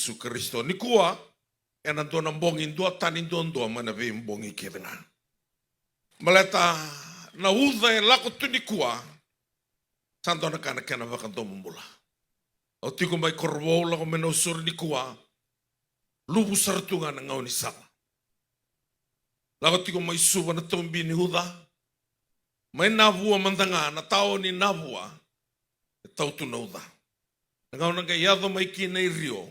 Yesu Kristo ni kuwa ena dona mbongi ndua tani ndua mana ve mbongi kevenga. Maleta na uza e lako tu ni kuwa sandona kana kena vakantomu mula. O tiko mai korbo lako mena usuri ni kuwa lubu sartunga na ngau ni sama. Lako tiko mai suwa na tombi ni huda mai navua mandanga na tao ni navua e tau tu nauda. Ngau nanga iado mai ki nei rio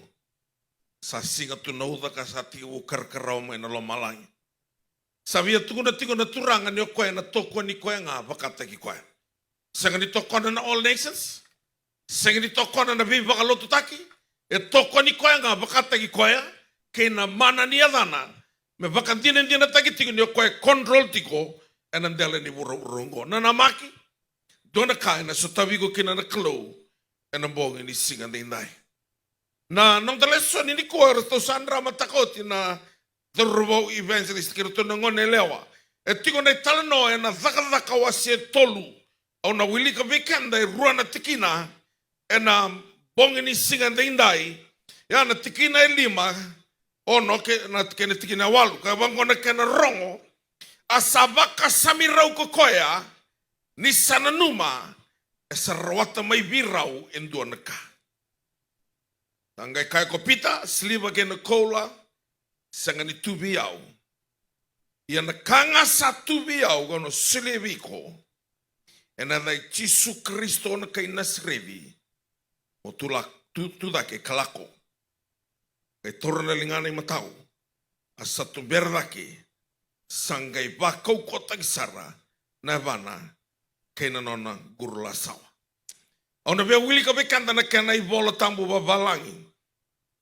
sa singa tu nauda ka sa tiu karkarau mai na lo malangi. Sa via tukuna tiko na turanga ni o koe na toko ni koe ngā wakata ki koe. Sanga ni tokona na All Nations, sanga ni tokona na vivi wakalotu taki, e toko ni koe ngā wakata ki koe, kei na mana ni adana, me wakandina ndina taki tiko ni o koe control tiko, e na ndele ni wura urungo. Na maki, dona kai na sotawigo kina na kalou, e na mbongi ni singa ndai. Na nong taleso ni koe rato sandra matakoti na the Robo Evangelist kira tuna ngone lewa. E tiko nei talano e na dhaka wasi e tolu. Au na wilika weekend e rua na tikina e na bongi ni singa ndai. Ya na tikina e lima. Ono ke na kene tikina walu. Ka wangona kena rongo. Asabaka samirau kokoya. Ni sananuma. E sarawata mai virau endua naka. Tangai kai kopita. Sliva kena kola. Sanga ni tubi au. Ia na kanga sa tubi au gono sileviko. E na dai Jesu Kristo na kai nasrevi. O tuda ke kalako. Kai torna lingana i matau. A satu berdake. Sangai bakau kota kisara. Na vana. Kai na nona gurula sawa. Au na vea wili ka bekanda na kena i vola tambu babalangi.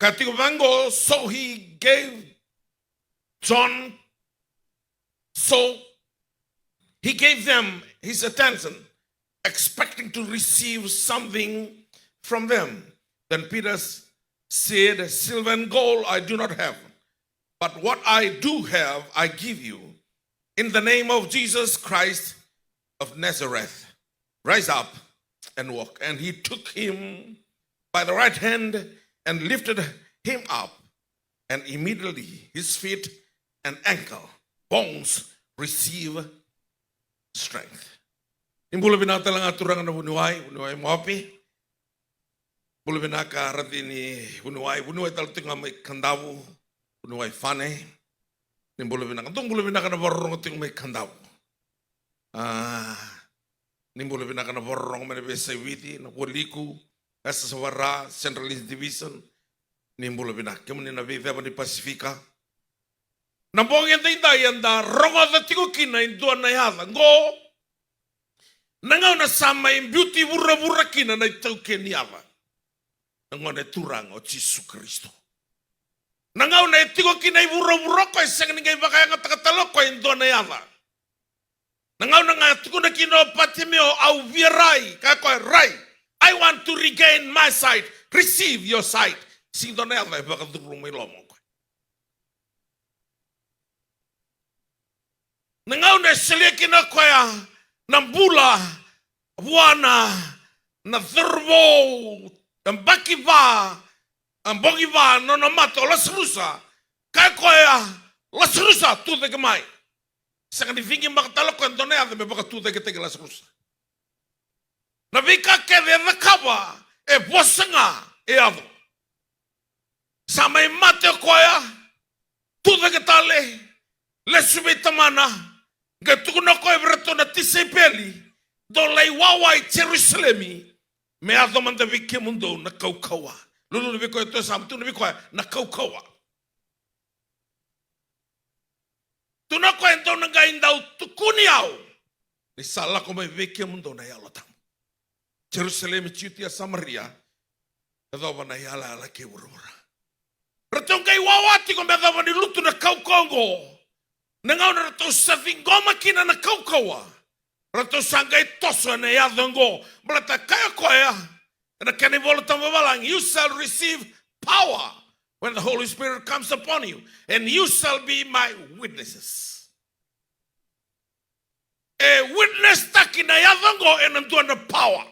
Katiko vango so he gave John, so he gave them his attention, expecting to receive something from them. Then Peter said, silver and gold I do not have, but what I do have I give you. In the name of Jesus Christ of Nazareth, rise up and walk. And he took him by the right hand and lifted him up, and immediately his feet and ankle bones receive strength. Imbula binata lang aturang na bunuay moapi. Bula binaka rati ni bunuay talating nga may kandawu, bunuay fane. Imbula binaka na borong ting may kandawu. Nimbula binaka na borong manibesa witi na waliku, asa sawara, Central East Division. Nimbula binaka kemo ni nabive ni Pasifika. Nambong yan yanda rongo da tiko kina indua na yada ngo nangaw na sama yung beauty bura kina na itau kini yada nangaw na turang o Jesu Kristo nangaw na itiko kina bura ko isang ningay baka yung takatalo ko indua na yada nangaw na nga tiko na kino patimi o au virai kako rai I want to regain my sight, receive your sight sing do na yada baka durung may lomong. Nangaw na siliki na kaya ng bula, buwana, na thurbo, ang bakiba, ang bogiba, no namato, lasrusa, kaya lasrusa, tude kamay. Sa kanifingin makatalok ko, ito na yan, may baka tude kitay lasrusa. Nabika kaya nakaba, buwasa nga, ado. Sa may mate kaya, tude kitali, lesubay tamana, Gatukuno ko evreto na tisepeli do lai wawai Jerusalemi me ado manda vike mundo na kaukawa lulu viko to samtu viko na kaukawa tuna ko ento na gaindau tukuniao ni sala ko me vike mundo na yalo tam Jerusalem chutia Samaria ado na yala la ke urura ratong kai wawati ko me ado ni lutu na kaukongo Nangaw na rato sa vingoma kina na kaukawa. Rato sangay toso na yadongo. Malata kaya koya. Na kanivola tamabalang. You shall receive power when the Holy Spirit comes upon you. And you shall be my witnesses. A witness taki na yadongo and I'm doing the power.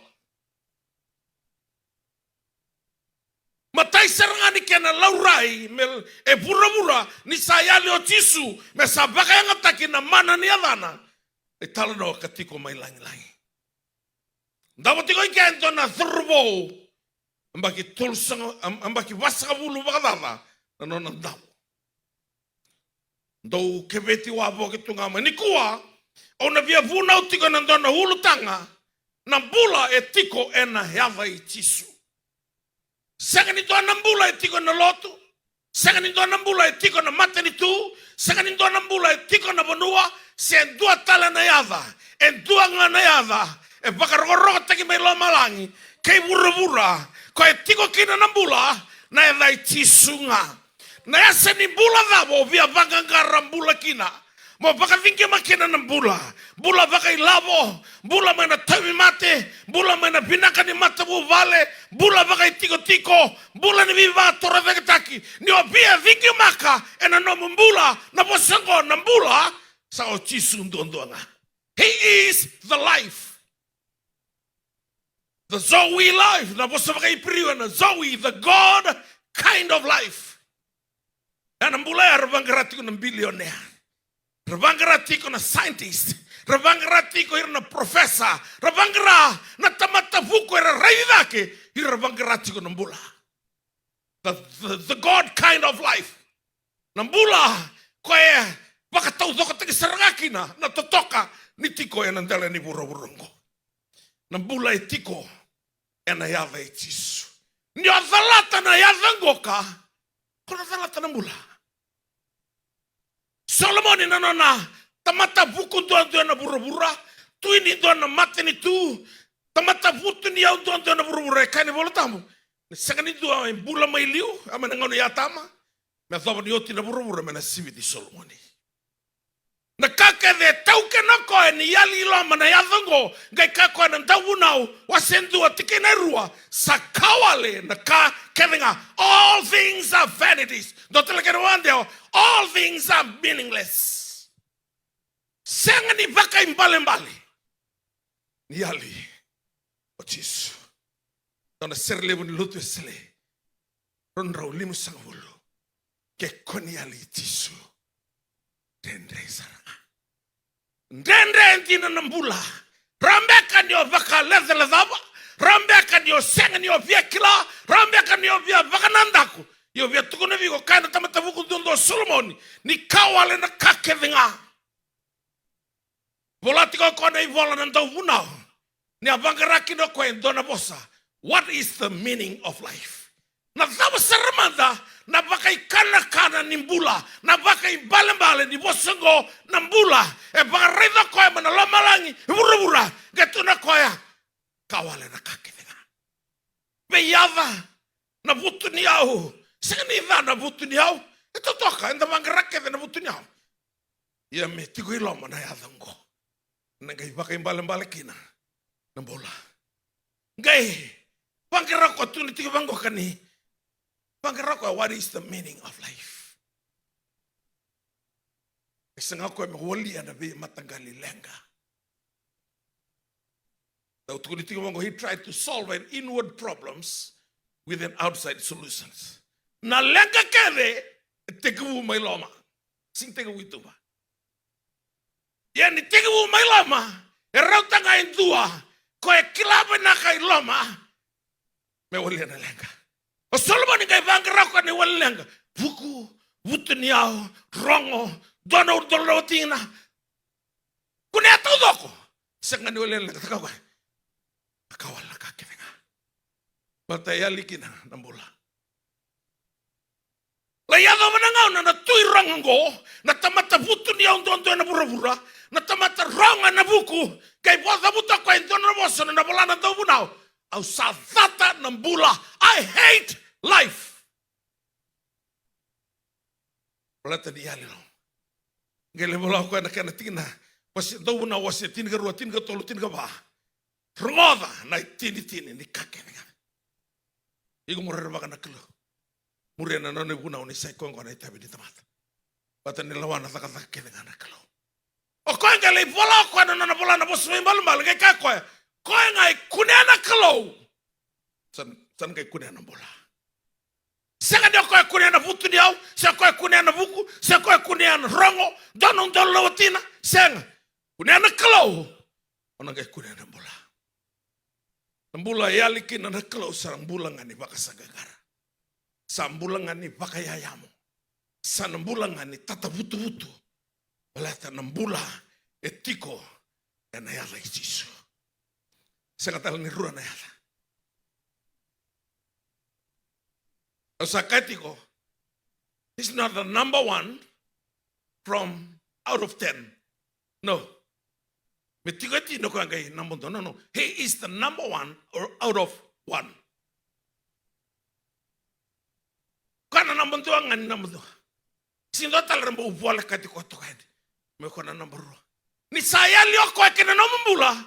Matai serangani kena laurai mel e pura-pura ni sayali o tisu me sabaka yang ataki na mana ni adana. E tala no katiko mai langi-langi. Dapat tiko ikento na thurbo. Ambaki tulsang ambaki wasaka bulu bakadala. Nano daw. Daw kebeti wabo kitungama ni kuwa ona via vuna utiko na ndona hulu tanga na bula e tiko ena heava i tisu. Sangani doa nambula e tiko na lotu. Sangani doa nambula e tiko na matani tu. Sangani doa nambula e tiko na bonua. Se dua tala na yava. E dua nga na yava. E baka rogorogo taki mai lo malangi. Kei bura-bura. Ko e tiko kina nambula. Na e vai tisunga. Na ya se ni bula dhabo. Via baka ngarambula kina. Mo baka vingi makina nambula. Bula baka ilabo. Bula mana tawi mate. Bula mana binaka ni matabu vale. Bula baka tiko-tiko. Bula ni viva tora vegetaki. Ni obia vingi maka. Ena no mbula. Na posango nambula. Sa o tisu ndondoanga. He is the life. The Zoe life. Na posa baka ipriwa na Zoe. The God kind of life. Ena mbula ya rabangarati kuna billionaire. Rabangarati kuna scientist. Rabangarati kuna na professor. Rabangara na tamatavuko era raidake. Rabangarati kuna mbula. The God kind of life. Nambula koe baka tau doko tagi sarangakina na totoka ni tiko e nandala ni bura-burungo. Nambula e tiko e na yava e tisu. Ni o dhalata na yadhangoka kona dhalata nambula. Solomoni nanona tamata buku doa na bura-bura. Tuini doa na mateni tu. Tamata butu ni au doa na bura-bura e kaini bola tamu. Sangani doa en bula mai liu. Ama nangono yatama. Me thoba ni oti na bura-bura me na sivi di Solomoni. Na kaka de tauke na koe ni yali ilama na yathango. Ngai kakoe na ndawunau. Wasendua tike na rua. Sakawale na ka kevinga. All things are vanities. Dotele kena wandeo. All things are meaningless. Sangani baka imbale-mbale. Ni yali. O Jesu. Dona serlebu ni lutu esele. Ronrau limu sangawulu. Ke koni yali Jesu. Dendre saranga. Dendre entina nambula. Rambeka ni o baka lezele dhaba. Rambeka ni o senga ni o via kila. Rambeka ni o via baka nandaku. Yo via tukuna vigo kaina tamatavuku dondo Solomoni. Ni kawale na kakevinga. Volatiko kona i vola na ndau vunao. Ni abangaraki no koe dona bosa. What is the meaning of life? Na dhaba saramanda. Na baka ikana ni mbula. Na baka ibale-bale ni bosango na mbula. E baka reida koe mana lamalangi. Bura-bura. Getu na koe. Kawale na kakevinga. Beyava. Na butu ni au. Sangani idha na butu ni au. Ito toka. Enda bangarake na butu ni au. Ia me tigo iloma na yadhango. Ngai baka imbale-bale kina. Na mbula. Ngai. Bangarako tu ni tigo bango kani. Bangarako, what is the meaning of life? Isanga koe mewali na be matangali lenga. He tried to solve an inward problems with an outside solutions. Na lenga kere teku mai loma. Sing teku ituba. Yani teku mai loma. Erautanga indua. Koe kilabe na kai loma. Mewali na lenga. O Solomon ngai bangarako ni walenga. Buku, butuniao, rongo, dona urdolo tina. Kune atu doko. Sangani walenga takawa. Akawala kakevenga. Bataya likina nambula. La yado manangau na tui rango. Na tamata butuniao dondo na bura-bura. Na tamata ronga na buku. Kai bosa buta kwa indona bosa na bola na dobunao. Au sadata nambula. I hate life. Pelata di yali no. Gele bola ko na kana tina. Wasi dobuna wasi tinga rua tinga tolu tinga ba. Rongoda na tini ni kake nga. Igo murere baka na kilo. Murere na no buna oni sai kongo na itabi di tamata. Bata ni lawana taka kele nga na kilo. O ko ngale bola ko na bola na bosu mbal ga ka ko. Ko ngai kunena kilo. San kai kunena bola. Senga dia koe kunia na butu ni au, se koe kunia na buku, se koe kunia na rongo, donong don lawatina, senga. Kunia na kalau, ona kai kunia na bola. Nambula yaliki na kalau sarang bulang ngani baka sagagara. Sambulang ngani baka yayamu. Sanambulang ngani tata butu-butu. Balata nambula etiko na yala ijisu. Senga tala ni rua na yala. Osakatiko, he's not the number one from out of 10. No. Metigati no kwangai number one. No. He is the number one or out of 1. Kana number 2 ngani number 2. Sindo talarembo uvola katiko tokadi. Me kona number 2. Ni saya lioko ekena nombula.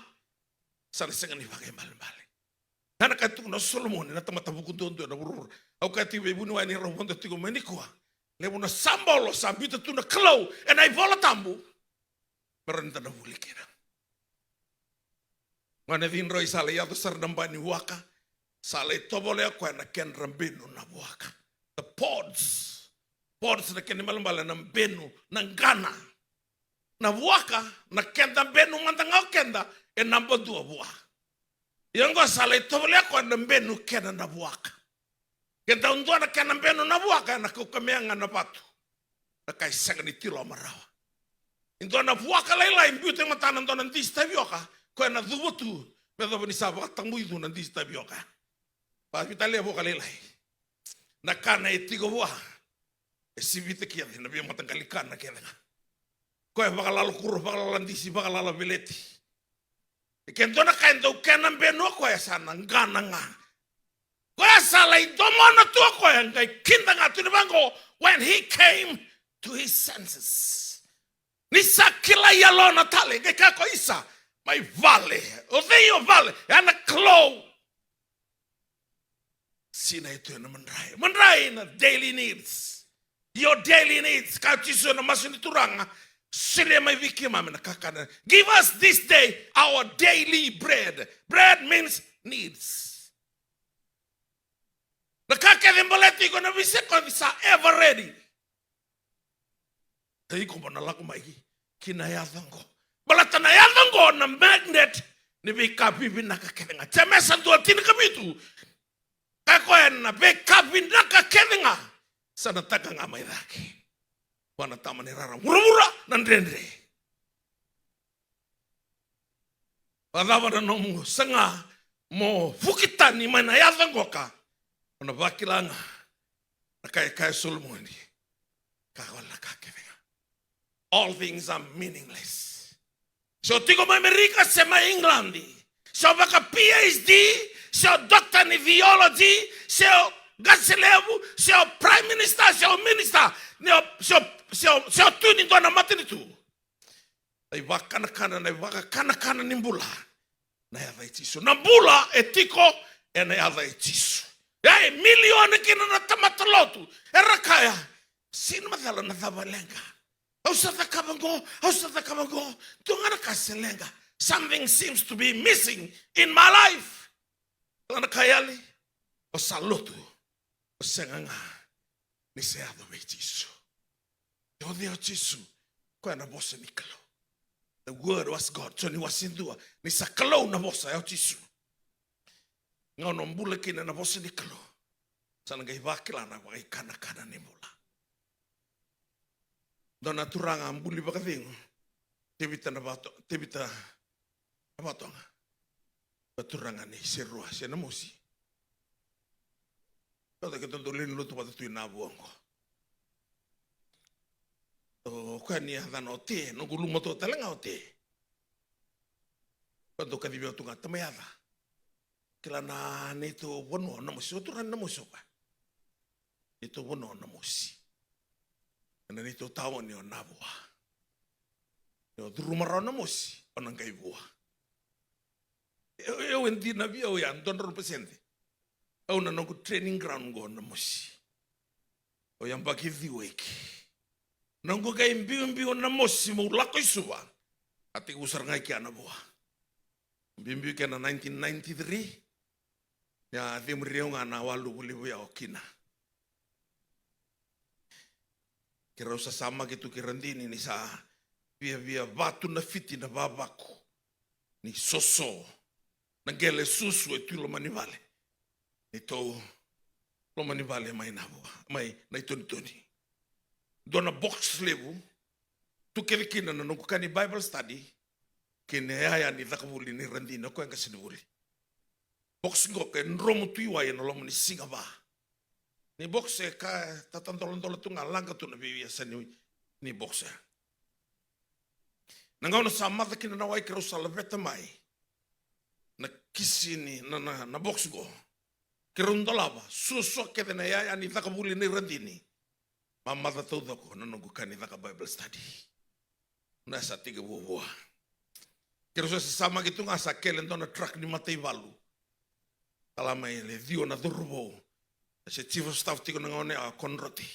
Sana senga ni bagai mal-mal. Nana katu na Solomon na tamatabuku dondo na burur. Au kati bebunu wa ni robondo tigo menikwa. Lebu na sambolo sambita tu na klau and I vola tambu. Perenta na bulikira. Ngana din roi sale ya sar nambani waka. Sale tobole kwa na ken rambenu na waka. The pods. Pods na ken malambala na benu na ngana. Na waka na kenda benu ngandanga kenda e namba 2 waka. Yango sale tobole kwa na benu kena na waka. Kenda undua na kena benu na waka na kukameanga na batu. Na kai sanga ni tiro marawa. Indua na waka laila imbiute matana ndona ndista vyoka. Kwa na dhubutu. Medo ni saba tangu idu na ndista vyoka. Pa vitale boka laila. Na kana etigo wa. Esivite kia na bia matangalikana kena. Kwa bakalalo kuro bakalalo ndisi bakalalo bileti. Kentona kaendo kena benu kwa sana ngana nga. Kwa sala idomona tu kwa ngai kinda nga tunibango when he came to his senses. Nisa kila yalo na tale ngai kako isa my vale. Otheyo vale ana klo. Sina itu na mandrai. Mandrai na daily needs. Your daily needs ka tiso na masuni turanga. Give us this day our daily bread. Bread means needs. Nakakadimbaleti ko na vise ko visa ever ready. Tayo ko ba nalaku maigi kinayatan ko. Balata na yatan ko na magnet ni bikapi binakakelinga. Chamesa duatin kamitu. Kakoyan na bikapi nakakelinga. Sana taka nga may daki. Wana tama ni rara mura-mura nandendre. Padava na nomu sanga mo fukitan ni mana yatang goka. Wana bakilanga nakaya Solomon. Kawala kakevenga. All things are meaningless. So tigo ma Amerika sema Englandi. So baka PhD, so doctor ni theology, so Ganselevu, so prime minister, so minister, so tuni ndo na matini tu. Ai wakana kana na waka kana nimbula. Na ya vaitisu. Nambula etiko ena ya vaitisu. Ai milioni kina na tamatalotu. Erakaya. Sino mathala na thabalenga. Ausata kabango. Tungana kaselenga. Something seems to be missing in my life. Tungana kayali. Osalutu. Osenganga. Niseado vaitisu. Yodheo chisu. Kwa na bosa nikalo. The word was God. So ni wasindua. Ni sakalo na bosa ya chisu. Ngono mbula kina na bosa nikalo. Sana ngai wakila na wakai kana ni mbula. Dona turanga mbuli bakathingo. Tebita na bato. Tebita na batonga. Baturanga ni serua. Siya na mosi. Kata kitondo lini luto patatu inabuongo. Kwa ni hadana o te, no guluma to talanga o te. Quando kadibio tunga tamayada. Kila na neto wono na mosi, otura na mosi kwa. Neto wono na mosi. Na neto tawo ni o nabua. Yo durumara na mosi, onangai bua. Eu endi na via o ya ndonro presente. Au na no training ground go na mosi. O yamba kithi weki. Nanggo kay mbiu na mosi mo lako isuwa. Ati usar ngai kia na boa. Mbiu kia na 1993. 1993. Ya, thimriyo nga na walu bulibu ya okina. Kira usa sama gitu kirandini ni sa via batu na fiti na babaku. Ni soso. Na gele susu e tu lo manivale. Ni tau lo manivale mai nabua. Mai na toni. Dona box levu. Tu kina na nukukani Bible study. Kene aya ni takavuli ni randina ko yang kasinuli. Box ngo ke nromu tuiwa ya nolom ni singaba. Ni box e ka tatantolontola tunga langa tu na bibia sa ni box e. Nangau na sa mata kina na wai kero sa labeta mai. Na kisi ni na box go. Kero ndolaba. Suso kete na ya ni takavuli ni randini. Mamata tau dako na nukukani taka Bible study. Nasa tiga buah. Kero sa sama gitu ngasa kelen dona truck ni matai valu. Kalama ele dio na durbo. Se chief of staff tiko ngone a konroti.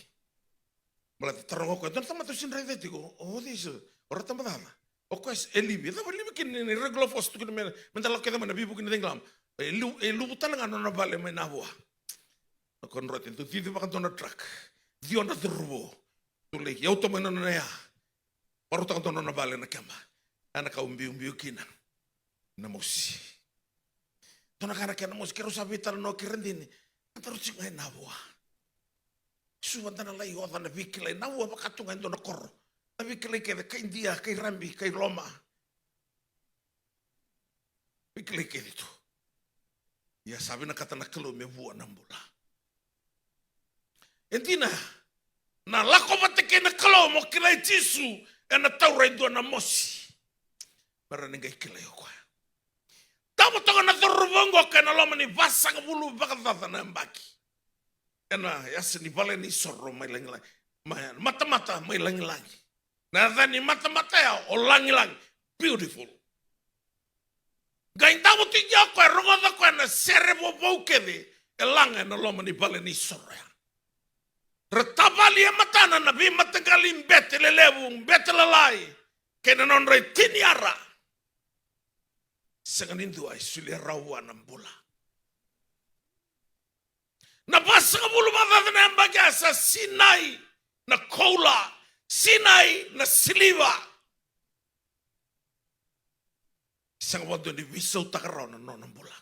Malata tarongo ko don tama to sin rede tiko. Oh this ora tama dama. O quest elibi. Da libi kin ni regular force tiko men mentala keda mana bibu kin denglam. Elu butala ngano na vale mai na bua. Konroti tu tidi bakan dona truck. Dio na durbo. Tu le ya auto mena na ya. Paru ta dona na vale na kamba. Ana ka umbi kina. Na mosi. Tona kana kena mosi kero sabitar no kirendini. Antaro cinga na bua. Suwan tana lai oda na vikile na bua pakatunga ndo na koro. Na vikile ke kai India, kai Rambi, kai Roma. Vikile ke itu. Ya sabi na kata na kelo me bua na mbula. Entina na lako bateke na kelo mo kilai tisu ena taura ndo na mosi. Para ninga ikile yoko. Tamo tonga na torubongo kana loma ni vasanga bulu bakatata na mbaki. Ena yasi ni vale ni sorro mai langilang. Mata-mata mai langilang. Na dhani mata-mata ya o langilang. Beautiful. Gain tamo tiga ko rongoda ko na serebo bokede. Elanga na loma ni vale ni sorro ya. Retabali ya matana na bi matagali mbete lelevu mbete lalai. Kena non rei tiniara. Sanganindu ay sulia rawa ng bula. Nabasa ka bulu mata na ang bagay sa Sinai na kola, Sinai na siliva. Isang wado ni wisaw takaraw na non ng bula.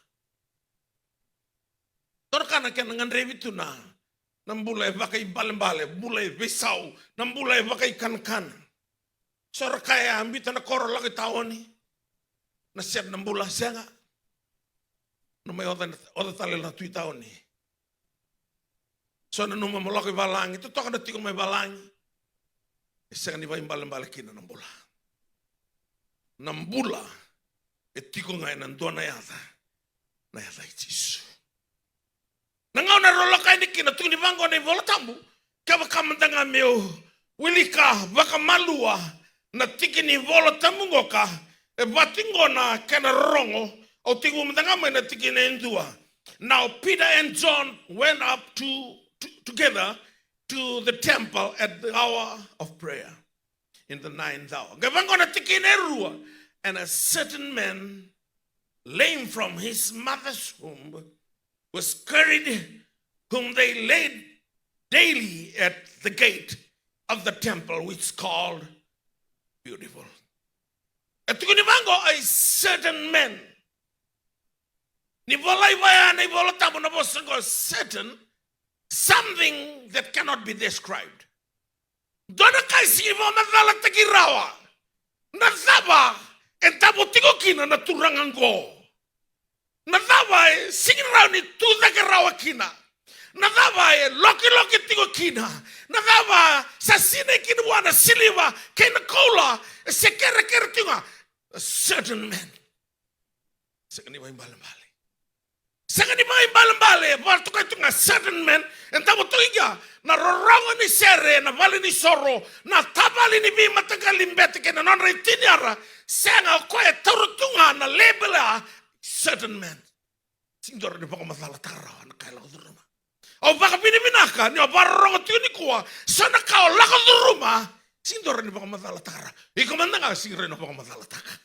Toro ka na kaya nangan revi ito na ng bulay bakay balembale, bulay wisaw, ng bulay bakay kankan. Sora kaya ambita na koro laki tao ni. Na siap ng bula siya nga. No may oda tali na tuwi tao ni. So na numamulaki balangi. Ito ka na tiko may balangi. Siya nga ni ba yung balambalakin na ng bula. Ng bula. Tiko nga yung doon na yata. Na yata itisu. Nangaw na rola kayo ni kina. Tung ni bangko na yung bola tambu. Kaba kamandang amyo. Wili ka baka malua. Na tiki ni bola tambu ngoka. E batingo na kena rongo o tingu mtangama na tiki na endua. Now Peter and John went up together to the temple at the hour of prayer in the 9th hour. Gabango na tiki na rua, and a certain man lame from his mother's womb was carried, whom they laid daily at the gate of the temple, which is called Beautiful. At kunibango ay certain men. Ni bolay baya ni bolotabo na bosango certain something that cannot be described. Dona kasi mo madala tagirawa. Nazaba entabo tigo kina na turangan ko. Nazaba singraw ni tuda karawa kina. Nazaba loki tigo kina. Nazaba sa sine kinwa na siliva kina kola sekere tinga. A certain man. Sakani ba imbalambale. Sakani ba imbalambale. Barto kay tunga certain man. Entabo tuiga na rorongo ni sere na vali ni soro na tabali ni bi matagalimbete kena non retiniara. Senga ko e tarutunga na labela certain man. Singdor ni baka matala taraw na kailan ko duruma. O baka binibinaka ni o barongo tuni kuwa sana kao lako duruma. Sindor ni baka matala tara. Ikomanda nga singre no baka matala taka.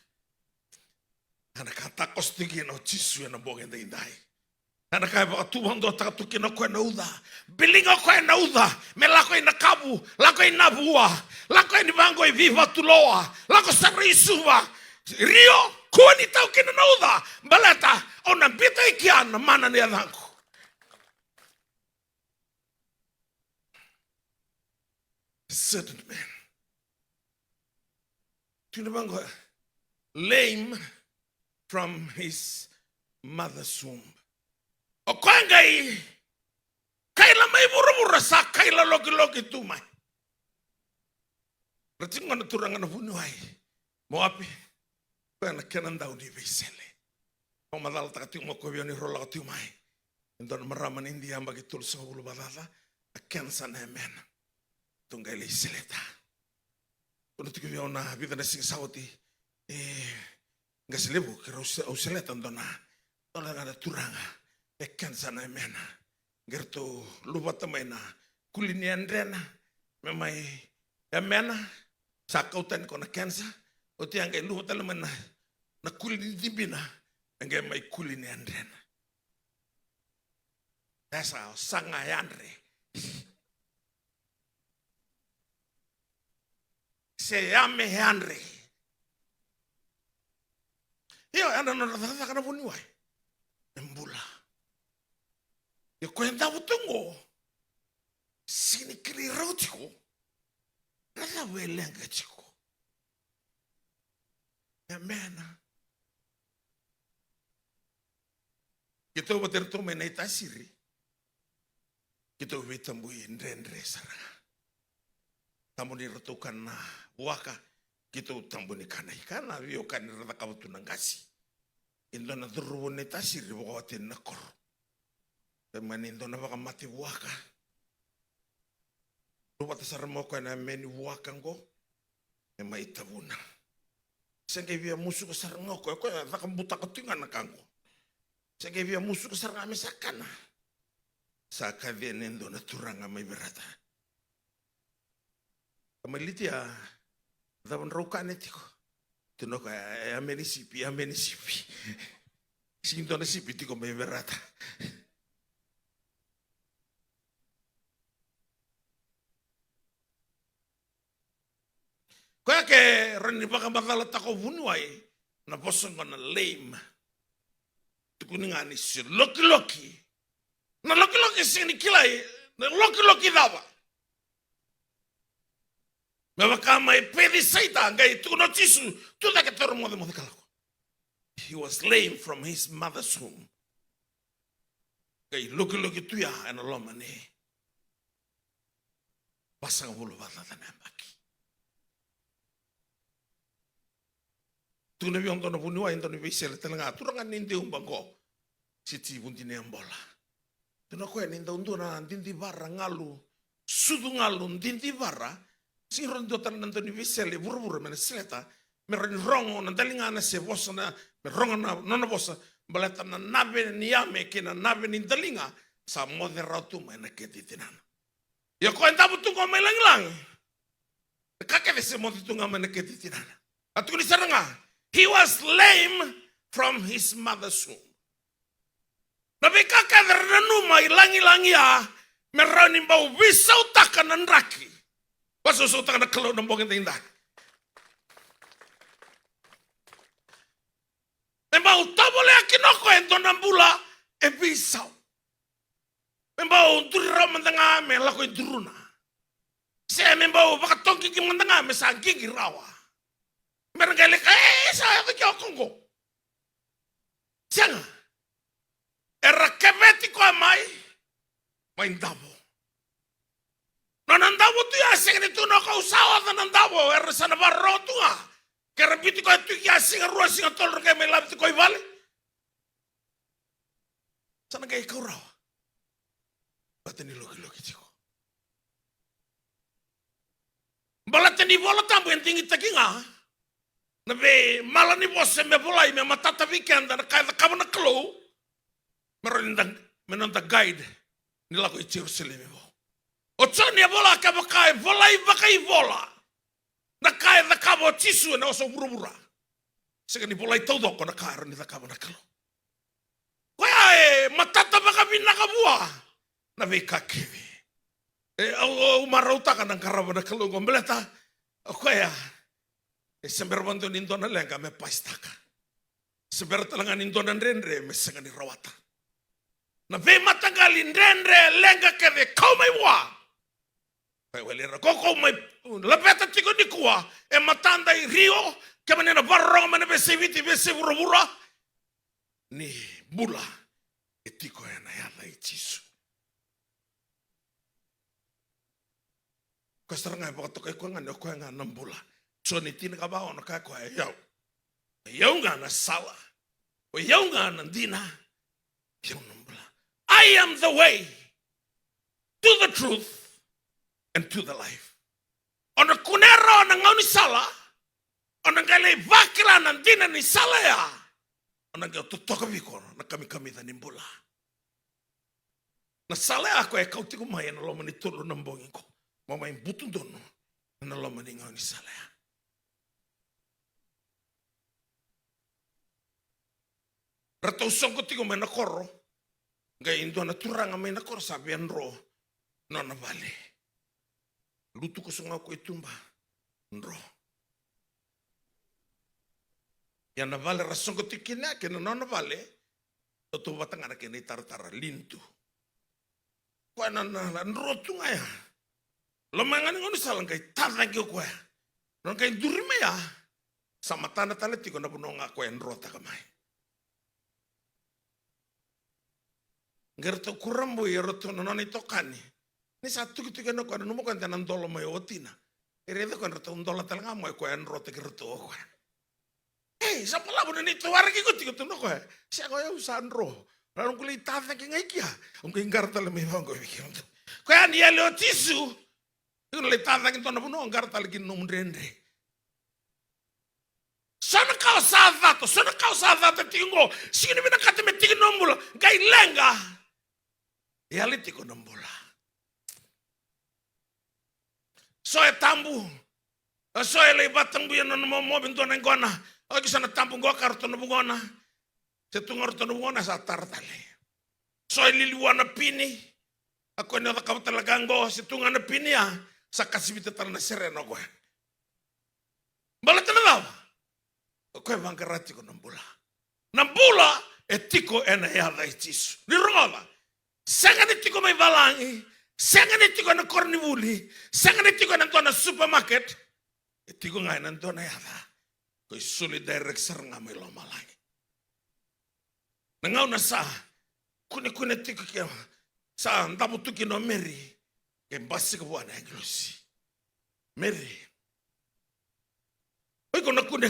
Ana katakos tigi no chisu na bogen da indai. Ana kai ba tu bando ta tu kina ko na uda. Bilinga ko na uda. Me la ko na kabu, la ko na bua, la ko ni bango e viva tu loa, la ko sa risuva. Rio ko ni tau kina na uda. Balata ona bita ikiana mana ni adanku. Certain man. Tu bango lame from his mother's womb. O kwangai kaila mai buru-buru sa kaila loki-loki tu mai. Ratingo na turanga na bunuai. Mo api ko na kenan daw ni Vesele. O madal ta tiu mo ko bioni rola tiu mai. Indon maraman India bagi tul sa ulu badala akan sana men. Tunggai le seleta. Kuno tu ko na vida na sing sauti. Ngaselebu kira useleta ndona. Tola na turanga. Ekan sana mena, gerto lupa temena, kulinian rena, memai mena, sakautan kona kansa, oti angkai lupa telemena, na kulini dibina, angkai mai kulinian rena. Esa sangayanre, se ame hanre. Iyo anda nona kana bunuai, embula. Ya kwenda butungo sini kiri rotiko nada welenga chiko amena kita bater to menai tasiri kita betambui ndendre sara tamu diretukan na waka kita tambuni kana ikana bio kan rata kabutu nangasi indona durune tasiri bawatin nakor manindo na baka mati waka. Lupa tasar mo ko na meni waka ngo. E maitabuna. Senge via musu ko sarang ko nakang buta ko tingan na kango. Senge via musu ko sarang ame sakana. Saka venendo na turanga may berata. Kamalitia daban rokan etiko. Tuno ka amenisipi. Sinto na sipi tiko may berata. Kaya ke rani baka batala tako bunuai na bosong na lame. Tukuningan isi loki-loki. Na loki-loki sini kilai na loki-loki dawa. Mabaka mai pedi saita ngai tukuno tisu tu da ke tormo de kalako. He was lame from his mother's womb. Ngai loki-loki tuya ana lomane. Pasang bulu batala nambaki. Tu nabi on tono bunua in tono Vesele telanga turanga ninde umbango siti buntine ambola. Tu na ko ninda unduna ndindi barra ngalu sudu ngalu ndindi barra sing rondo tan tono Vesele buru-buru mena seleta meron rongo na dalinga na se bosa na merongo na nona bosa baleta na nabe niame kina nabe ni dalinga sa moderatu mena ketitinan. Ya ko enda butungo melang-lang. Kakek se motunga mena ketitinan. Atu ni saranga. He was lame from his mother's womb. Nabi kakak renuma ilangi-langi ya merani bau wisau takan raki. Pasu takan kalau nembongin tindak. Membau tabole akinoko ento nambula e wisau. Membau turi ramen tengah me lako iduruna. Saya membau bakatongki kiman tengah me sangki rawa. Merengkali saya ke Kongo. Jangan. Era kebeti ko mai main dabo. Nanandabo tu ya sing ni tu no ka usawa nanandabo era sana barro tu ah. Kera biti ko tu ya sing ruas sing tol ke melab tu ko vale. Sana kay ko raw. Bateni loki tiko. Balateni bola tambo yang tinggi takinga. Nabe malani bose me bolai me matata weekend na kaya kabana klo menonda guide nila ko Jerusalem mo. Ochoni bola ka bakai volai bakai bola. Na kaya na kabo tisu na oso burubura. Sega ni bolai todo ko na kaya ni kabana klo. Kaya e matata baka binaka buah. Na veka kevi. Au marauta kan karaba na kalungo beleta. Koya. Sember bantu nindona lenga me paistaka. Sember talangan nindona rendre me sengani rawata. Na ve matangali rendre lenga keve kau mai wa. Pai welera koko mai lapeta tiko dikua e matanda i rio kemane na barro mane be seviti be sevurura ni bula e tiko e na yala i tisu. Kasaranga ba to kai kwanga no kwanga nambula. So ni tina ka ba ono ka kwa yau. Yau nga na sala. O yau nga na dina. Yau nambula. I am the way to the truth and to the life. Ona kunera ona ngau ni sala. Ona ngale vakila na dina ni sala ya. Ona ngau totoka vikoro na kami da nimbula. Na sala ya ko e kautiku mai na loma ni tulu nambongi ko. Mama yang butuh dono, na lama ni ngau ni sala. Ratau songko tigo mena koro, ngai indo na turanga mena koro sabi anro, nona vale. Lutu ko sunga ko itumba, nro. Yang na vale rasongko tikina kena nona vale, toto batangana kena tar lintu. Kwa na nro tunga ya. Lomangan ngoni salang kai tata ki ko ya. Non kai durime ya. Sama tanda tale tiko na bunonga ko en rota kamai. Ngerto kurambo ya roto non ito kani. Ni satu gitu kan ko no mo kan tanan dolo mo yotina. Ere ko roto ndola talanga mo ko en rota ki roto ko. Hey, sa pala bunan ito wargi ko tiko tuno ko. Siya ko ya usandro. Lalu kulit tata ki ngai kia. Ang ngarta le me bango ki. Ko ya ni lo tisu. Ito na litata kinto na puno ang kartalikin nung rendre. Sana kau sadato tingo. Sino binakati me tingin nombula. Gay lenga. Reality ko nombula. So e tambu. So e lay batang buyan na mo binto na ngona. O kisana tambu ngo karto na bungona. Se tungar to na bungona sa tartale. So e liliwan na pini. Ako na talagang go si tunga na pini ya. Sa kasibita tal na sereno ko. Balata na daw. Ko e vangarati ko nambula. Nambula etiko ena yada itisu. Ni rongola. Sangan etiko may balangi. Sangan etiko na kornivuli. Sangan etiko na to na supermarket. Etiko nga na to na yada. Ko isuli direct saranga may lomalangi. Nangaw na sa kune tiko kaya sa ndabutuki no meri. Ke basi ko buana englosi. Mary. Oi ko na kune.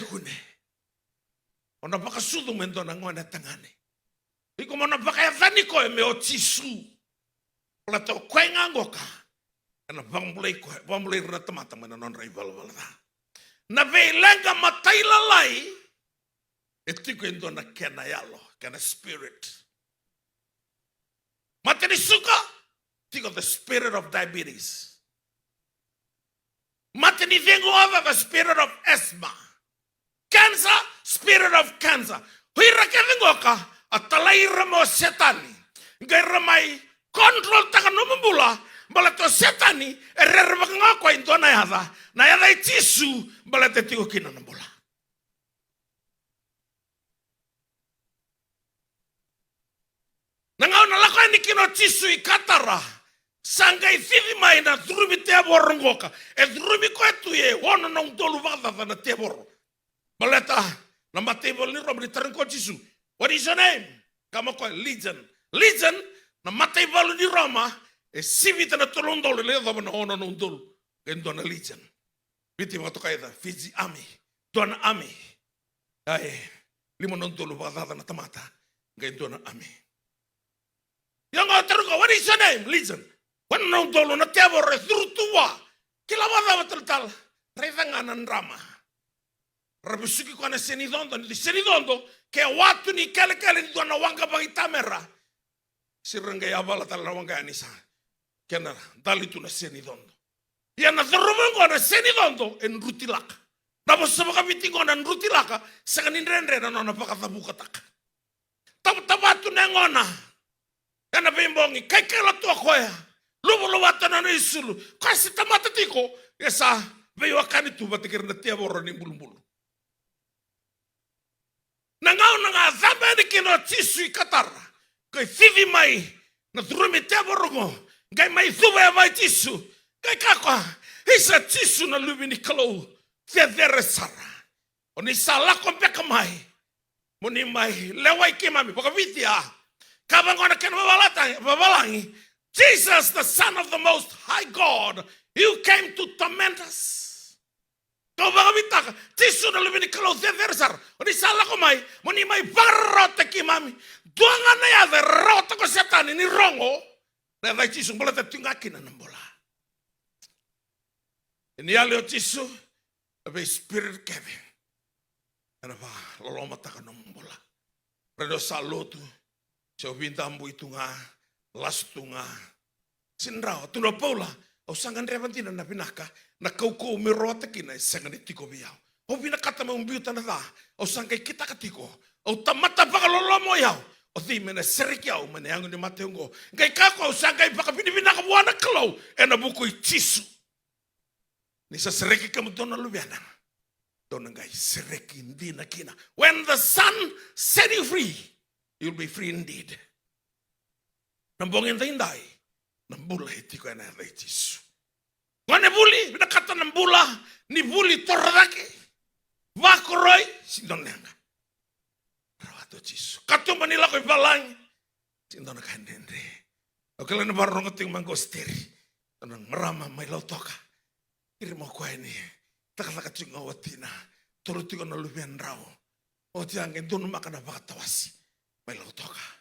Ona baka sudu mendo na ngona tangane. Iko mona baka ya vani ko me o tisu. Ola to kwenga ngoka. Ana bambulei na tamata mana non rival wala. Na ve lenga matai lalai. Etiko endo na kena yalo, kena spirit. Mateni suka. Think of the spirit of diabetes. Mateni vengo over the spirit of asthma. Cancer, spirit of cancer. Huira ke vengo ka atalai ramo setani. Ngai ramai control taka no mbula. Balato setani ererba ngako indona yada. Na yada itisu balate tiko kina mbula. Nangau na lako ni kino tisu ikatara. Sanga ifivi mai na drubi te borongoka. E drubi ko etu ye wono nong dolu vada na te boro. Baleta na matebol ni romri taranko tisu. What is your name? Kama ko Legion. Legion na matebol ni Roma e sivita na tolondolo le da na ono nong dolu. Endo na Legion. Biti mo to kaida Fiji Army. Don Army. Ai limo nong dolu vada na tamata. Endo na Army. Yang taruko, what is your name? Legion. Wan nong dolo na tebo restrutua. Kila wada tal revanganan rama. Rabisuki ko na senidondo ni senidondo ke watu ni kale ni dona wanga bagi tamera. Siranga ya bala tal wanga anisa. Kena dalitu na senidondo. Ya na dromongo na senidondo en rutilaka. Na bosaba ka bitingo na rutilaka sa kanin renre na nona pakatabuka taka. tabatu nengona. Kana bimbongi kai kela tua koya. Lubu watana na isulu. Kasi tamata tiko. Yesa veio akani tu batikir na tia boro ni bulu-bulu. Nangau nanga zamani kino tisu ikatara. Kai fivi mai na turumi tia borongo. Kai mai thuba ya mai tisu. Kai kakwa. Isa tisu na lubi ni kalau. Federe sara. Oni salako peka mai. Moni mai lewai kimami. Paka vitia. Kabangona kena babalangi. Jesus, the Son of the Most High God, you came to torment us. Kau baka bitaka, tisu na lubi ni kalau theversar. Oni salako mai, moni mai barote kimami. Duanga na ya de rota ko setan ini rongo. Na dai tisu bola te tungaki na nambola. Ini alio tisu, abe spirit kevin. Ana ba loloma taka nambola. Redo salotu, so bintambu itunga. Lastunga sinrao tuno paula o sangan revantina na pinaka na kauko mirota kina sangan tiko biao o bina kata me umbiuta na da o sangai kita katiko o tamata pakalolomo yao o di mena serikiao mena yangu ni mateungo ngai kako o sangai pakapini bina kabuana kalo ena buku itisu ni sa sereki kamutona lubiana dona ngai sereki ndina kina when the sun set you free you'll be free indeed. Nambongin tindai, nambula hitiko ena tisu. Ngane buli, bina kata nambula, ni buli toradake, vakoroi, sindonenga. Rawato tisu. Kato manila ko ibalang, sindona kandendre. Okela na barong ating mangosteri, tanang marama may lautoka. Irimo ko ini, takalaka tinga watina, turutiko na lubian raw. O tiangin doon makana bakatawasi, may lautoka.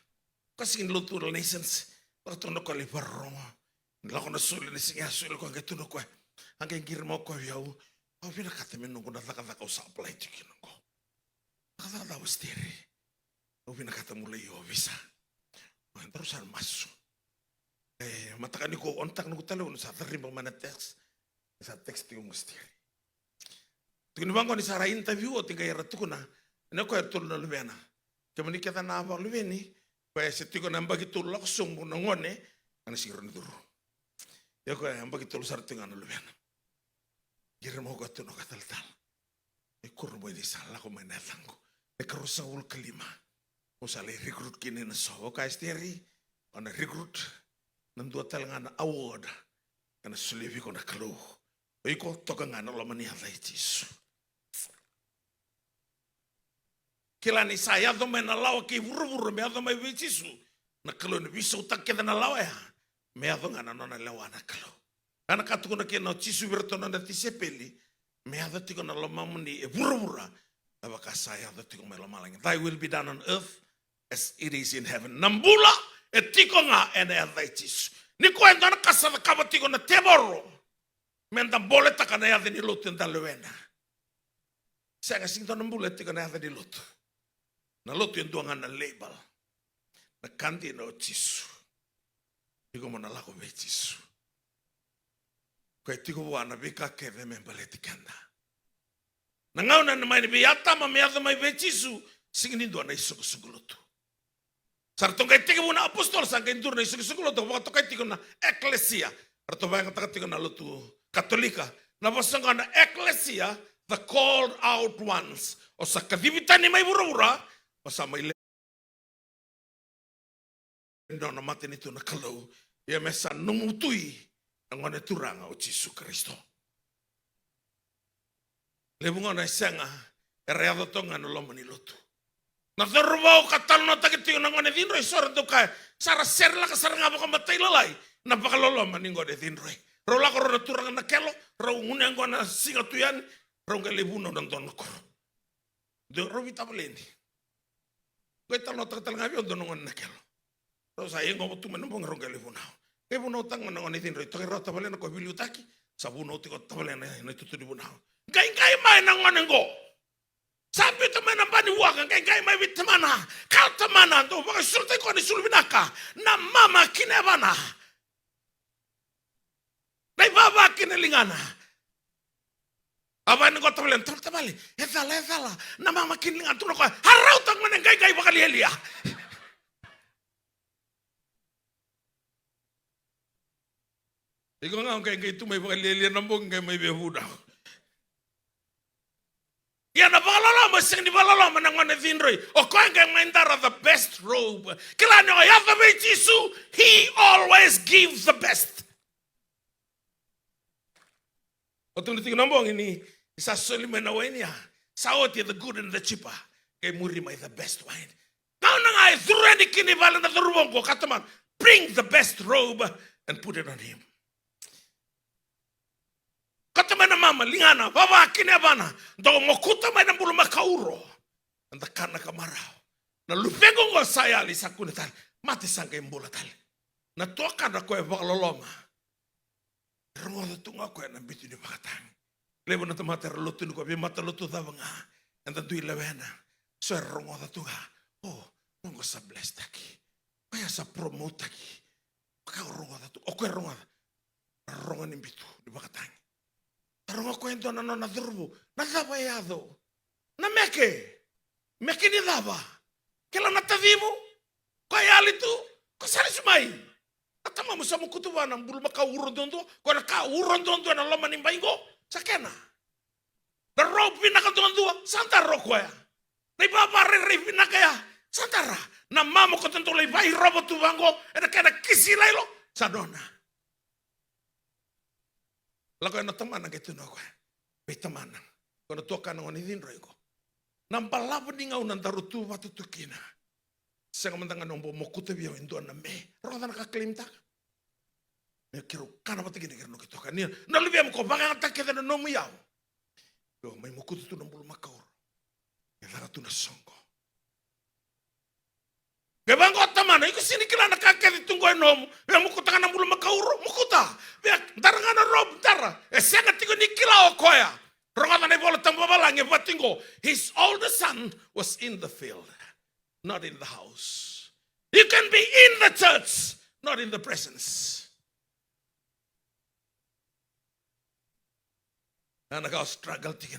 Kasi inluto nations, pagkatuno ko libarong. Nilako na suli na singa suli ko ang katuno ko. Ang kagirmo ko yaw. Ang pinakatamin nung ko natakatakaw sa apply chikin ko. Nakatakawas tiri. Ang pinakatamulay yo visa. Ang terusan maso. Matakan ko ontak nung talo sa tarimang mana text. Sa text yung mustiri. Tukinibang ko ni Sarah interview o tingay ratu ko na. Ano ko yung na lumena. Kaya manikita na abang lumeni. Kaya setiko na begitu langsung nangone ana siron duru. Ya kaya begitu sarting ana lubian. Kira mau ka tuno katal-tal. E kurbo di sala ko manatangko. E karusa ul kelima. Usale recruit kini na so ka esteri ana recruit nandu talangana award kana sulivi ko na kalo. E ko toka ngana lo mani halaitis. Kila ni saya do mena lawa ki buru-buru me ado mai vichisu na kalo ni biso takeda na lawa ya me ado ngana nona lawa na kalo ana katu na ke no chisu bertona na tisepeli me ado tiko na loma muni e buru-buru abaka saya do tiko me loma lang thy will be done on earth as it is in heaven nambula e tiko nga ene ado chisu ni ko endo na kasa ka tiko na teboro menda boleta kana ya ni lutu ndalwena sanga sing to nambula tiko na ado di lutu. Na lotu yung duangan na label. Na kanti na ochisu. Iko mo nalako be chisu. Kaya tiko wana bika keve membaleti kanda. Nangaw na naman ni biyata mamiyata may be chisu. Singin duan na isugusuguloto. Sartong kaya tiko mo na apostol sang kaya na isugusuguloto. Baka to kaya tiko na eklesia. Rato ba yung tiko na lotu katolika. Nabasang ka na eklesia. The called out ones. O sa kadibitan ni may bura-bura. Pasama ile ndo na mate nito na kalau ya mesa numutui ang ane turanga o Jesu Kristo. Lebunga na senga ereado tonga no lo manilotu. Na dorbo katal no takiti ng ane dinro isor to ka sara serla ka saranga baka matay lalay na baka lolo maningo de dinro. Rola ko ro turanga na kelo ro unengo na singa tuyan ro ngelebuno ng don ko. Do ro vitabeleni. Kaya talo tagal ngayon doon ng nakelo. So sa iyo ngo tu manong rong telefonao. Kaya buno tang manong ni tinro ito kaya tabalen ko biblioteki. Sa buno ti ko tabalen na itutu di bunao. Kaya may nang manengo. Sabi to man ba ni wakan kaya may bitmana. Kaltamana to baka sulta ko ni sulbinaka na mama kinebana. Nay baba kinelingana. Aban ko tabalen tabali. Etala na mama kinlingan tulo ko. Haraw tang manengay bakal helia. Ikaw nga kayak itu may pakalilian nambong kay may behuda. Ya na balalama sing di balalama nang mana zinroy. O ko nga mandara the best robe. Kila no yava may Jisu, he always gives the best. O tunggu nambong ini sa solima na wine ya. Saoti the good and the cheaper. Kay muri may the best wine. Kau nang ay zurani kini balan na turubong ko kataman. Bring the best robe and put it on him. Kataman na mama lingana baba kini abana. Do mokuta may nang bulu makauro. Anda kana kamaraw. Na lupengo ngo saya ali sa kunital. Mati sangka imbola tal. Na toka na ko e bakaloloma. Rongo tunga ko na bitu ni bakatang. Lebo na tamata lutu ko bi mata lutu davanga. Anda tui lewena. So rongo tunga. Oh, nongo sa bless taki. Kaya sa promote taki. Kaya rongo tu. O ko rongo. Rongo ni bitu ni bakatang. Rongo ko ento na na durbu. Na dava yado. Na meke. Meke ni dava. Kela na tavimu. Kaya ali tu. Ko sari sumai. Atama mo sa mukutuwa ng bulu makauro dondo. Ko na kauro dondo na lama ni baingo. Sakena. Na rob pinaka dondo. Santa ro ko ya. Na ibabare ri pinaka ya. Santa ra. Na mamo ko tento lay bai robo tu bango. E na kana kisilay lo. Sa dona. Lako na tamanan kay tuno ko. May tamanan. Ko na toka ng onidin roy ko. Nang palabo ni ngaw nang darutu matutukina. Sa kamantangan ng mokuta biyo indo na me. Roda nakaklaim ta. Me kiro kana pati gini kiro kito kanina. Nalibya mo ko baka nga takita na nomu yaw. Yo may mokuta tu ng bulu makaur. Kaya tu na songko. Kaya bang ko taman, iko sinikila nakakita itong ko nomu. Kaya mokuta ka ng bulu makaur. Mokuta. Kaya dara nga na rob dara. E siya nga tigo nikila o koya. Roda na ibola tambabalang e batingo. His older son was in the field. Not in the house. You can be in the church, not in the presence. And I struggle tingin.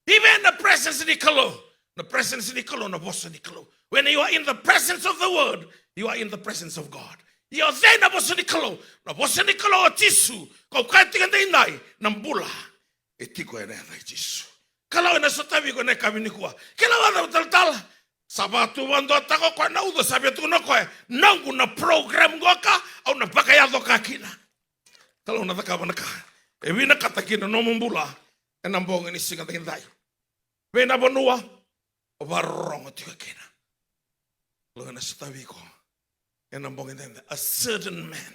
Even the presence ni kalo. The presence ni kalo na boss ni kalo. When you are in the presence of the word, you are in the presence of God. You are there na boss ni kalo. Na boss ni kalo o Jisu. Kau kaya tingin na inay ng bula. Etiko na na Jisu. Kalau na sa tabi ko na kami ni kuwa. Kailangan na tal-tal. Sabatu wando tako kwa na udo sabi tu no kwa nangu na program goka au na bakayado kakina. Kalau na taka banaka. E wina katakina no mumbula e nambong ni singa takin tayo. Wena bonua o barongo tika kina. Kalau na sitawi ko e nambong ni a certain man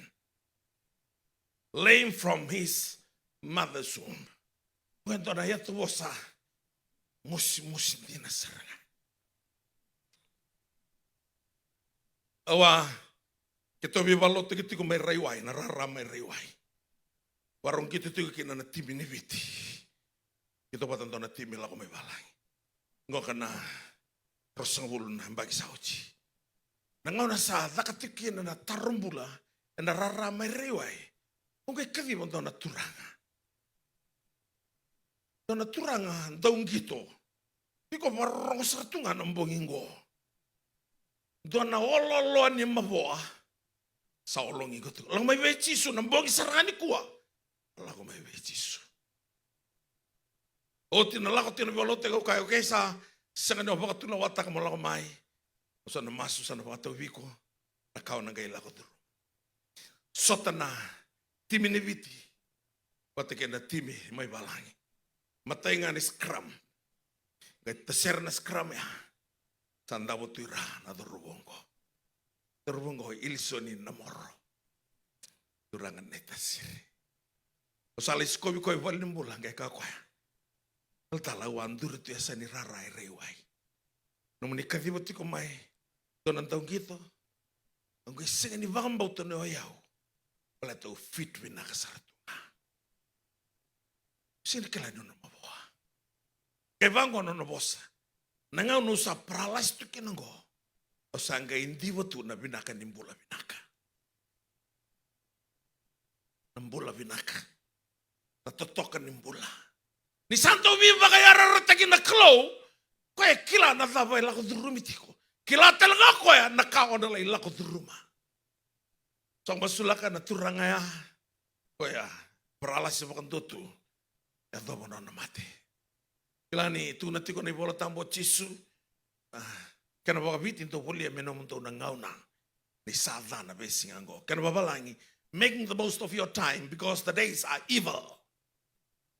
lame from his mother's womb. Wendo na yatu bosa musi dina saranga. Awa, kita bibalo kita ko may raiway, nararamay raiway. Warong kita tigo kina na timi ni viti. Kita patanto na timi lako may balay. Ngo kana rosang bulun na bagi sa uchi. Nangaw na sa dakatikin na tarumbula, na nararamay raiway. Kung kay kadibon daw na turanga. Daw na turanga, daw gito. Di ko marong sa tunga ng bonginggo. Doon na ololo ni maboa sa olong igot. Lang may bechiso ng bongi sarani kuwa. Wala ko may bechiso. O tinala ko tinabalote ko kayo kaysa sa kanyo baka tunawata ka mo lang kumay. O sa namaso sa napakatawi ko. Nakaw na gayla ko duro. Sota na timi ni viti. Pati kaya na timi may balangi. Matay nga ni scrum. Gaya taser na scrum ya. Sanda mo tuira na durubong ko. Durubong ko ilso ni namoro. Durangan netas. O salis ko bikoy walin bulang kay kakwaya. Altalawan duro tu yasa ni raray reway. Nung manikadibot ko may doon ang taong gito. Ang kising ni bakang bauto ni oyaw. Wala ito fit win na kasaratunga. Sinikala nyo na mabuha. Kaya bang ko ano na bosa. Nangaw no sa pralas tu kinanggo. O sangga hindi watu na binaka nimbula binaka. Nimbula binaka. Natotokan nimbula. Ni santo viva kaya raratakin na klaw. Kaya kila na tabay lako durumiti ko. Kila talaga ko ya nakao na lay lako duruma. So ang masulaka na turangaya. Koya peralas makan tutu. Ya tomo nona mati. Kilani tu nanti kau ni bola tambo cisu. Kena baka bitin to puli menom to nangauna. Ni sadana besingango. Kena babalangi. Making the most of your time because the days are evil.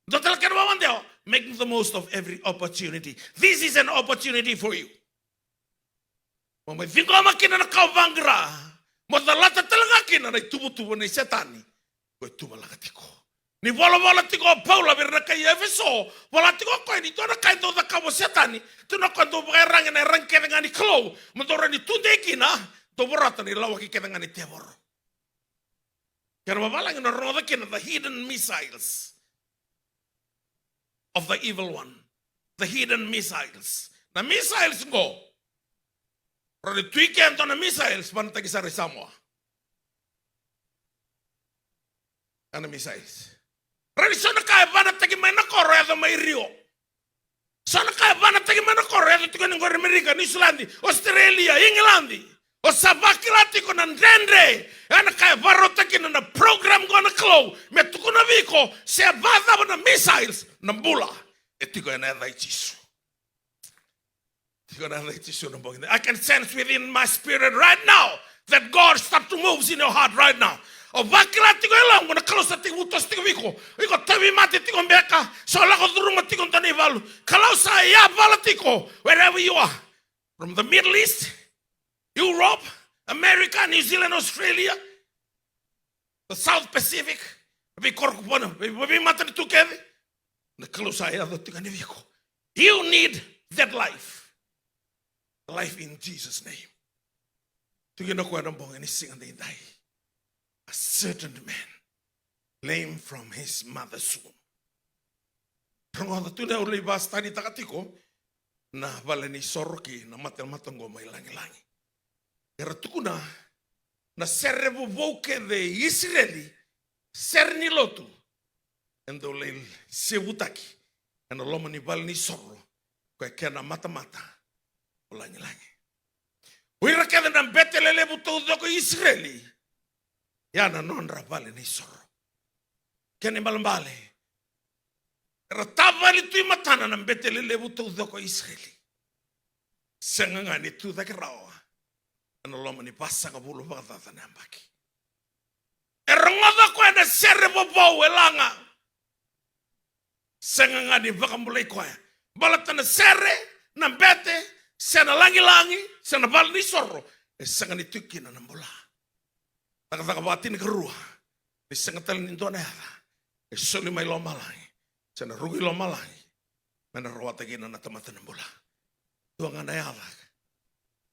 Total kena babandeo. Making the most of every opportunity. This is an opportunity for you. Mamai fingo makina na kau bangra. Modalata talaga kina na tubu-tubu ni setani. Koe tuba lagatiko. Ni wala tiko Paula berna kai Efeso. Wala tiko koe ni tona kai to da kabo setani. Tuna koe to berang na rang kena ngani klo. Mentora ni tunde kina. To borata ni lawa ki kena ngani tebor. Kena babalang na roda kina the hidden missiles of the evil one. The hidden missiles. Na missiles go. Rodi tuike antona missiles pantaki sari Samoa. Ana missiles. Rodi sona kaya bana tagi maina koro ya mai Rio. Sona kaya bana tagi maina koro ya tiko ni ngore Amerika, New Zealand, Australia, England. O sabakilati ko na ndendre. Ana kaya baro taki na program ko na klo. Me tuko na viko se abada na missiles na mbula. Etiko ya na ichisu. I can sense within my spirit right now that God start to move in your heart right now. O vakila tiko elang na kalosa tiko utos tiko viko. Iko tabi mati tiko mbeka. So lako durunga tiko ntani valu. Kalosa ya vala tiko wherever you are. From the Middle East, Europe, America, New Zealand, Australia, the South Pacific. Vi korku pona. Vi mata ni tukedi. Na kalosa ya tiko ni viko. You need that life. Life in Jesus' name. Tugino ko anong ni sing the day. A certain man, lame from his mother's womb. Rongo tu na uli basta ni takatiko na bale ni soroki na matel-matango may langi-langi. Pero tukuna na serebo boke de Israeli ser ni lotu endo leil sebutaki eno lomo ni bal ni sorro ko kena mata-mata. Langi-langi. Wira kada na betelele buto doko Israeli. Yana non rabale ni soro. Kene malambale. Ratavali tu matana na betelele buto doko Israeli. Senganga ni tu da krawa. Ano loma ni pasa ka bulu bagata na ambaki. Erongoda ko na serebo bo welanga. Senganga ni bakambulay ko. Balata na sere na bete. Sana langi-langi, sana bal ni sorro. Sanga ni tuki na nambola. Taka bati ni kerua. Sanga tal ni dona yara. Soli mai lo malai. Sana rugi lo malai. Mana rawata gina na tamata nambola. Tuanga na yara.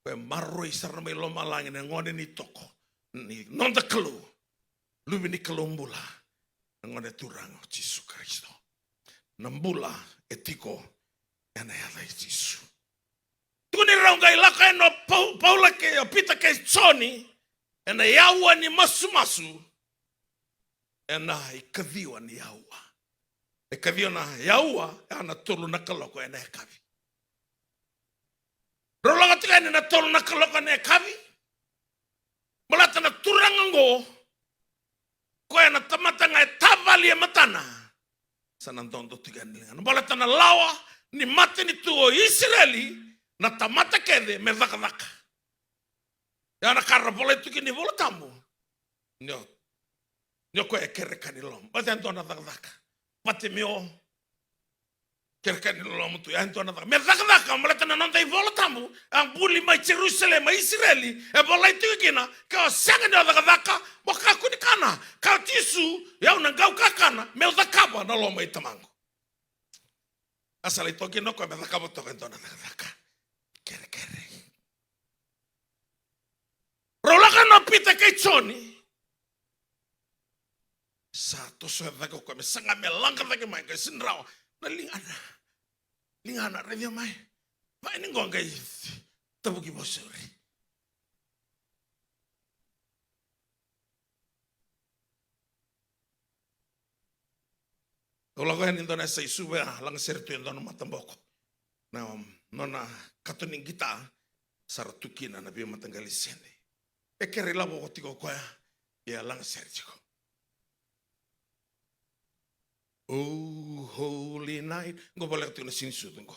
Kwe marro isar mai lo malai na ngone ni toko. Ni nonda kelu. Lubi ni kelumbula. Ngone turang Yesus Kristo. Nambula etiko. Yana yara Yesus. Tuni raunga ilaka no Paula ke pita ke Sony ena yawa ni masu ena ikadhiwa ni yawa ikadhiwa na yawa ana tolu na kaloko ena kavi rolanga tika ena tolu na kaloko ena kavi malata na turangango ko ena tamata ngai tavali e matana sanandondo tika ena malata na lawa ni mate ni tuo Israeli na tamata kede me vaka. Ya na karra pole tuki ni vola tambo. Nyo ko e kere kanilom. Bate antona vaka. Bate mio kere kanilom tu antona vaka. Me vaka malata na nonda i vola tambo. Ang buli mai Jerusalem mai Israeli e vola tuki kina ka sanga na vaka boka kunikana. Ka tisu ya una gau kakana me zakaba na loma itamango. Asali toki no ko me zakaba to antona vaka. Kere. Rolaka no pita kay Choni. Sa to so dago ko me sanga me langka dago mai kay sinraw na lingana re dia mai. Ba ni ngonga tabuki bosori. Olago en Indonesia sube lang sertu en dono matamboko. Na nona katoning kita saratuki na nabi matanggali sende. Ekere labo tiko kwa ya lang sertiko. Oh, holy night. Ngo boleh tinggal sini tunggu.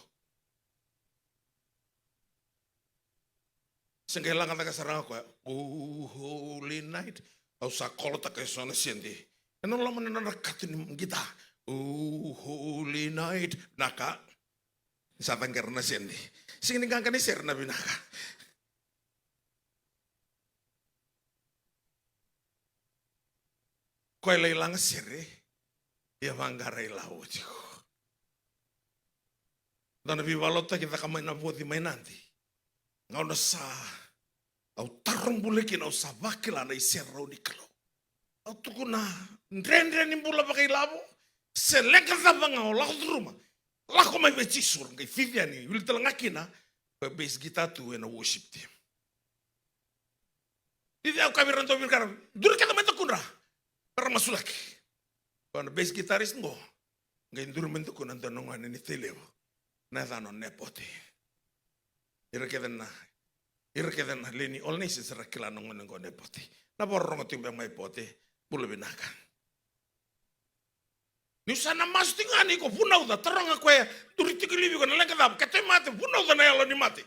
Sengkelang kata kasarang aku. Oh, holy night. Au sakolo tak kesana sini. Eno lo mana nakatin kita. Oh, holy night. Naka. Satang karena sini. Sini kan kan ser nabi naka. Kau lelang sere, ya manggarai lau jiko. Dan nabi balota kita kamai nabuat di main nanti. Ngau nasa, au tarung bulekin au sabakila na iserau di kalau. Au tukuna, ndren imbula pakai labo, selengkat tabang au lau di rumah. Lau mai beci surang kai Viviani, wil telangakina, base kita tu ena worship team. Jadi au kami rantau bilkaram, dulu kita main tukuna. Para masuk lagi. Kalau bass gitaris ngo, nggak indur bentuk nanti nongan ini telew, nada non nepote. Ira kedena leni olni secara kila nongan ngo nepote. Na borong timbang mai pote, bulu binakan. Nusana mas tingani ko punau da terang aku ya turiti kelibi ko naleng kadap kete mate punau da na yalo ni mate.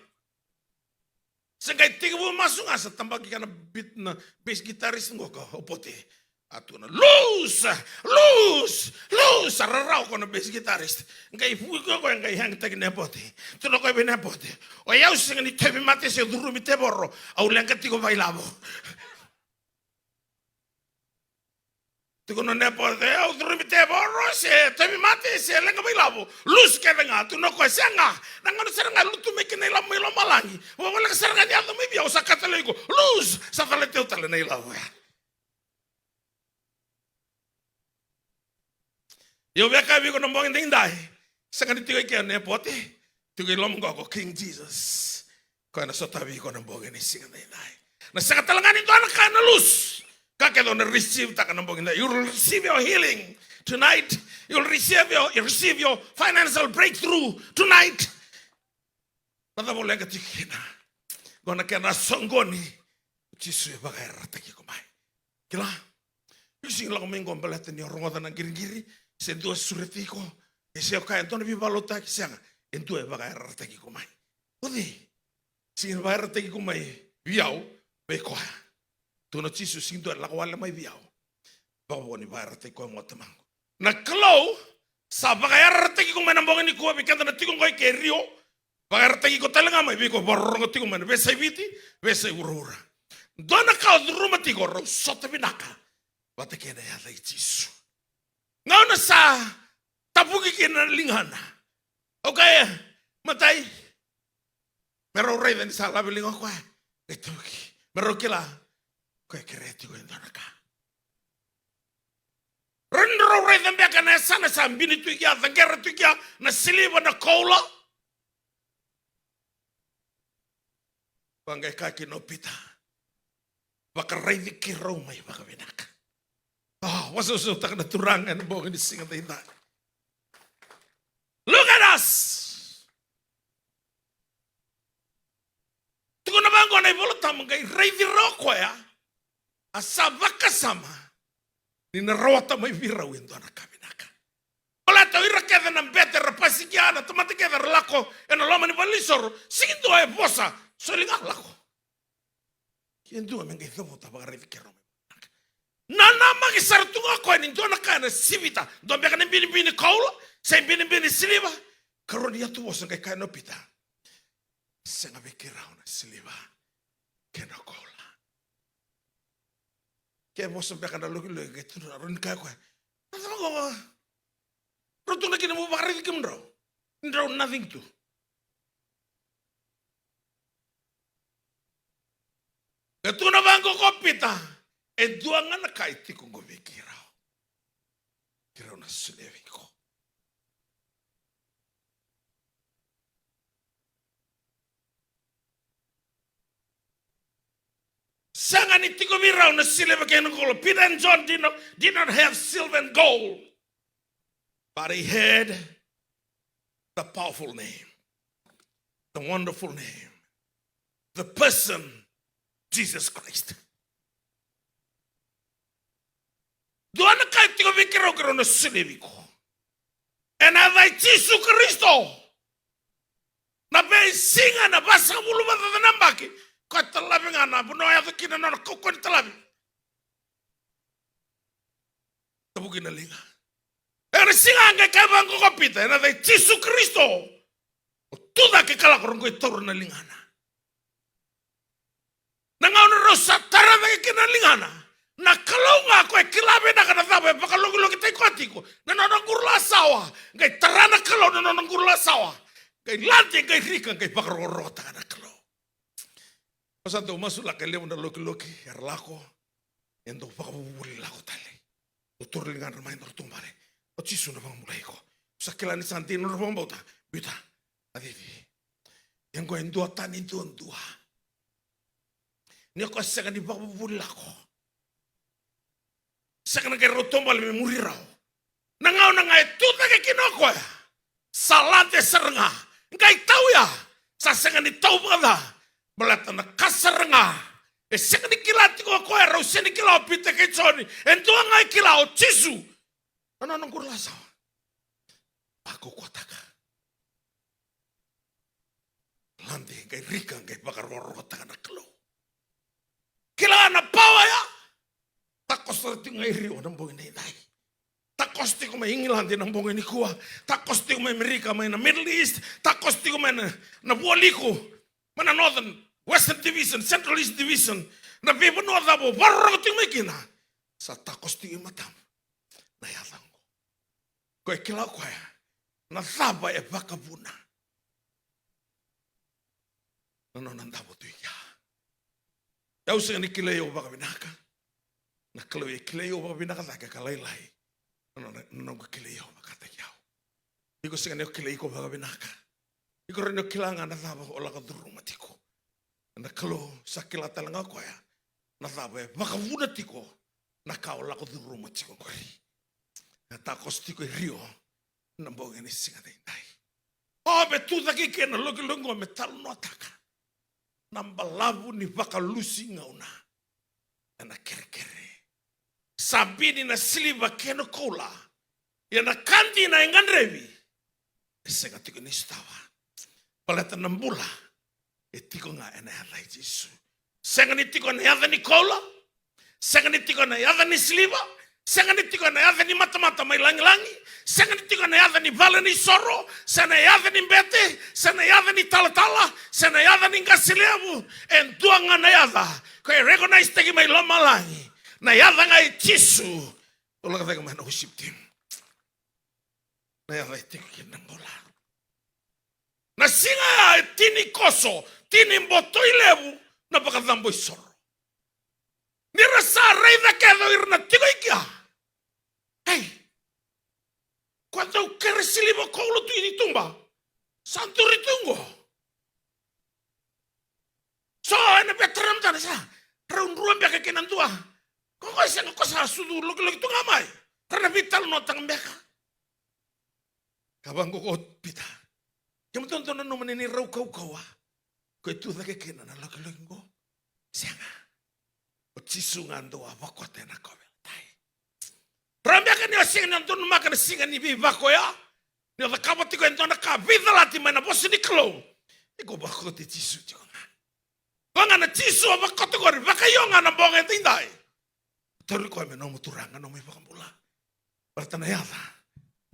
Segai tiga bu masuk asa tambah kana beat na bass gitaris ngo ko opote. Atuna lose ararau kono base guitarist ngai fu ko ngai hang tag nepote tu no ko be nepote o yau sing ni tebi mate se duru mi teborro au lengati ko bailabo tu kono nepote au duru mi teborro se tebi mate se lenga bailabo lose ke venga tu no ko senga nangono seranga lutu me ke nei la malangi o wala seranga ni ando me bia o sakatale ko lose sa fale te utale nei la Yo beka bi ko nombong ding dai. Sakani tiga ke nepote. Tiga lom ko King Jesus. Ko na sota bi ko nombong ni singa dai. Na sakatalangan itu anak kana lus. Kake don receive tak nombong dai. You will receive your healing tonight. You will receive your financial breakthrough tonight. Nada boleh ketikina. Ko na kana songoni. Jisu bagai rata ki ko mai. Kila. Ising la ko mengo belat ni rongotan giri-giri. Sentua suretiko, ese oka entone vi balota kisanga, entue bagai rarteki kumai. Odi, singin bagai rarteki kumai, viau, bekoa. Tuno cisu singin tuan lakwale mai viau. Bawa ni bagai rarteki kumai motemangu. Na kalau, sa bagai rarteki kumai nambongan ni kuwa bikanta na tikong koi ke rio, bagai rarteki ko talenga mai biko borong tikong mai, besai viti, besai urura. Dona kau duruma tiko ro sota binaka, bate kena ya lai cisu. Ngau na sa tapuki kina linghana. Okay, matay. Mero rey dan sa labi lingo ko. Ituki. Mero kila. Ko kereti ko indona ka. Rendro rey dan beka na sana sa bini tu ya, tangera tu ya na siliba na kola. Bangay kaki no pita. Baka rey di kiro may baka binaka. Oh, wasusu tak ada turangan bohong ini singa tinta. Look at us. Tuko na bango na ibolo tamo kay ready roko ya. Asabaka sama. Ni narawata may virawin do na kabinaka. Wala to ira keda na better pasigiana tomate keda lako eno loma ni balisor singindo ay bosa solinga lako. Kiendo men kay tomo tabaga ready kero. Nana magisar tunga ko ni dona kana sivita don beka ni bini kaula sai bini siliba karo dia tu bosan kay kana pita senga bekira una siliba kena kaula ke bosan beka na lugi lugi tu ron kay ko nasa ko rotu na kinamu bakari kimro ndro nothing to ketuna bangko kopita e duanga na kaiti kung gumikiraw. Kiraw na sulevi ko. Sangan iti kumiraw na sulevi kayo ng kolo. Peter and John did not have silver and gold. But he had the powerful name. The wonderful name. The person, Jesus Christ. Doana kai tiko vikiro kiro na sulevi ko. Enadai Jesu Kristo. Na be singa na basa mulu mata nambaki. Ko talabi ngana buno ya kina na ko talabi. Tabuki na linga. Ere singa nge kabang ko kapita enadai Jesu Kristo. Tuda ke kala korongo itoro na lingana. Nangauna rosa tarada ke na lingana. Na kalau nga ko kilabe na kana tabe pakalongo kita ikotiko. Na nangurla sawa. Ngai tarana kalau na nangurla sawa. Kay lante kay rika kay pakarorota kana kalo. Pasando masula kay lemo na loki erlako endo pakabuli lako tale. Tutur lingan remain tertumbare. O Jesu na mulai ko. Sakilani santino na pambota. Bita. Adivi. Yang ko endua tani dua. Ni ko saka di pakabuli lako. Saka na kay rotombal me murirao. Nangaw na ngay tuta kay kinoko ya. Salate serenga. Ngai tahu ya, sasengan ni tahu pada, belata na kaserenga, sengan ni kilati ko era useni kilao pite keconi, entua ngai kilao Jesu, nang kurlasa, aku kotaka, lande ngai rika ngai bakar rota kana kelo, kila na pawa ya, takos terti ngai rio nambong ini dai. Tak kosti ko may England din ang bongin ni kuwa. Tak kosti ko may Amerika, may na Middle East. Tak kosti ko may na Bualiko. May na Northern, Western Division, Central East Division. Na bibo no adabo, warang ting may kina. Sa tak kosti ko matam. Nayatang ko. Ko'y kilaw ko ya. Nasaba e bakabuna. Nanonandabo tuyo ya. Yaw sa ni kilayo bakabinaka. Nakalaw e kilayo bakabinaka taka kalaylay. Nong kileo makata yao. Iko singa neo kilei ko baga binaka. Iko reno kilanga na thaba ola ka duru matiko. Na kalo sa kilata langa ko ya. Na thaba baka vuna tiko. Na ka ola ka duru matiko kori. Na takos tiko rio. Na bonga ni singa dai. Oh betu daki ke na loki longo metal no ataka. Nambalavu ni baka lusi ngauna. Na kere. Sabini na siliva keno kola. Yana kandi na enganrevi. Senga tiko ni stawa. Paleta nambula. Etiko nga ena yada Jesu. Senga ni tiko na yada ni kola. Senga ni tiko na yada ni siliva. Senga ni tiko na yada ni mata-mata may langi-langi. Senga ni tiko na yada ni bala ni soro. Senga yada ni bete. Senga yada ni tala-tala. Senga yada ni ngasilevu. Entua nga na yada. Kaya recognize teki may lamalangi. Na yada ngai Jesu. Tolong kata kemana usip tim. Na yada itu kena bola. Na singa tini koso. Tini mboto ilevu. Na baka dambo isoro. Nira sa reida kedo irna tigo ikia. Hey. Quando quer silimo kolo tu ini tumba. Santo ritungo. So ena betram tana sa. Raun ruang baka kenan tua. Kok kasi ko sa sudu lo itu ngamai. Karena vital no tang beka. Kabang ko pita. Kamu tonton no menini rau kau kawa. Ko itu tak kena na lo ko. Sianga. O Jesu ngando apa ko tena ko beltai. Rambia kan yo sing nonton makan singa ni bi bako ya. Ni la kabati ko entona ka vida lati mana bosi ni klo. Iko bako ti Jesu jo. Banga na Jesu apa kategori baka yo ngana bonga tindai. Taru ko me no muturanga no me pakambula. Pertanayada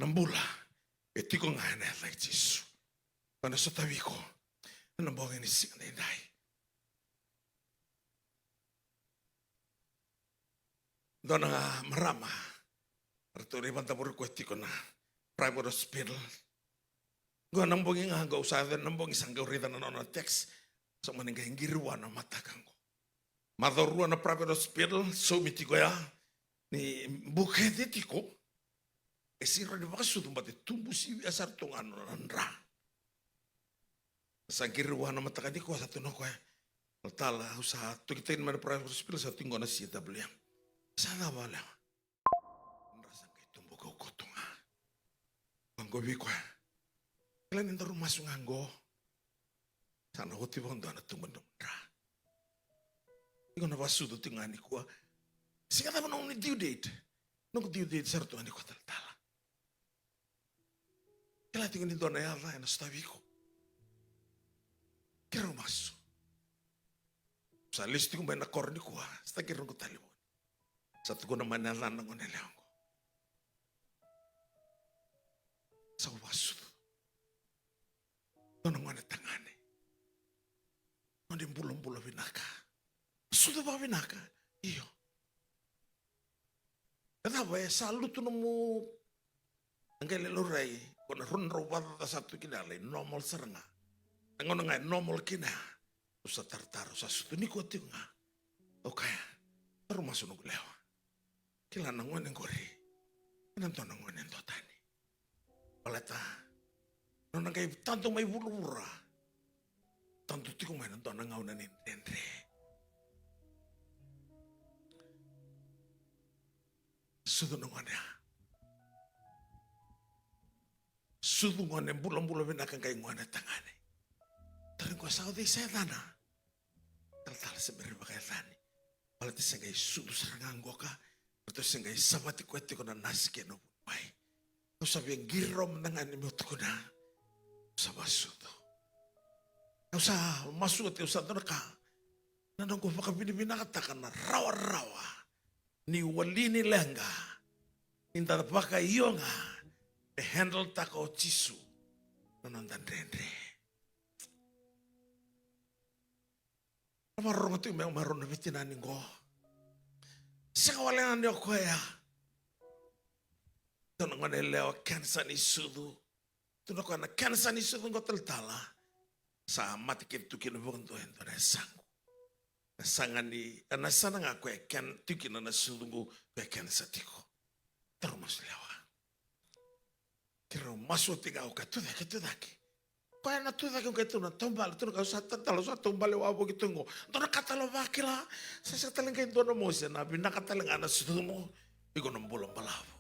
nambula etiko ngana like Jesu. Kana sa tabi ko nambonga ni singa dai. Dona marama. Arturi banta por ko etiko na private hospital. Go nambongi nga go sa nambongi sangga urita na no text. So maninga hingiruan na matakang ko. Madorua na private hospital, so mitiko ya, ni bukete tiko, esira di baka sudu mbate tumbu si asar tungan nandra. Sangkiruan na matakadi ko sa tuno ko ya, tala usaha tu kita ini mana private hospital sa tinggo na siya tabliang. Sana wala. Nrasa kay tumbu ko kotunga. Anggo biko ya, kailan yung rumah sunganggo, sana ko tibondo na tumandumdra. Iko na basudo tingani ko. Siya naman nung due date. Nung due date sa tuan ko taltala. Kila tingin nito na yata na stabi ko. Kira maso. Sa listi ko may nakorni ko ha. Sa kirong ko talibon. Sa tuko naman nalan ng unilang ko. Sa waso. Ito nang manatangani. Hindi bulong-bulong binaka. Sudah ba binaka? Iyo. Kenapa ya salut tuh nemu angkel lurai kona run robata satu kinale normal serenga. Ngono ngai normal kina. Usa tartaro sa sutu ni ko tinga. Okay. Rumah sunug lewa. Kila nangon ngori. Nanto nangon tani. Paleta. Nona kai tanto mai bulura. Tanto tiko mai nanto nangau nanin tendre. Sudu nongonya. Sudu ngonnya bulan-bulan binakan kai ngone tangane. Tapi ko sa di saya dana. Tal sebenarnya pakai tani. Palit sengai sudu serangan goka. Betul sengai sabati kueti kona nasi keno pai. Kau sabi yang girom dengan ini mutu kona. Sama sudu. Kau sa masuk ke usaha terka. Nanong ko pakai bini-bina katakan rawa-rawa. Ni walini lenga. Inta pakai iyonga. Handle tako cisu. Nanontan rendre. Marong itu memang marong na bitinani ko. Sa kawalan niyo ko ya. Ito na nga leo kansa ni sudu. Ito na ko na kansa ni sudu ko taltala. Sa matikin tukin bundo ito na sangu. Nasangan ni, nasana nga ko ya tukin na sudu ko ya kansa tiko. Taro mas lewa. Tiro maso tiga o katudaki. Kaya na tuda kung kaito na tumbal, ito na kao sa tatalo sa tumbal wabo gitu ngo. Ito na katalo bakila, sa talang kayo doon mo siya na binakatalang ana sudo mo, igo ng bulong balabo.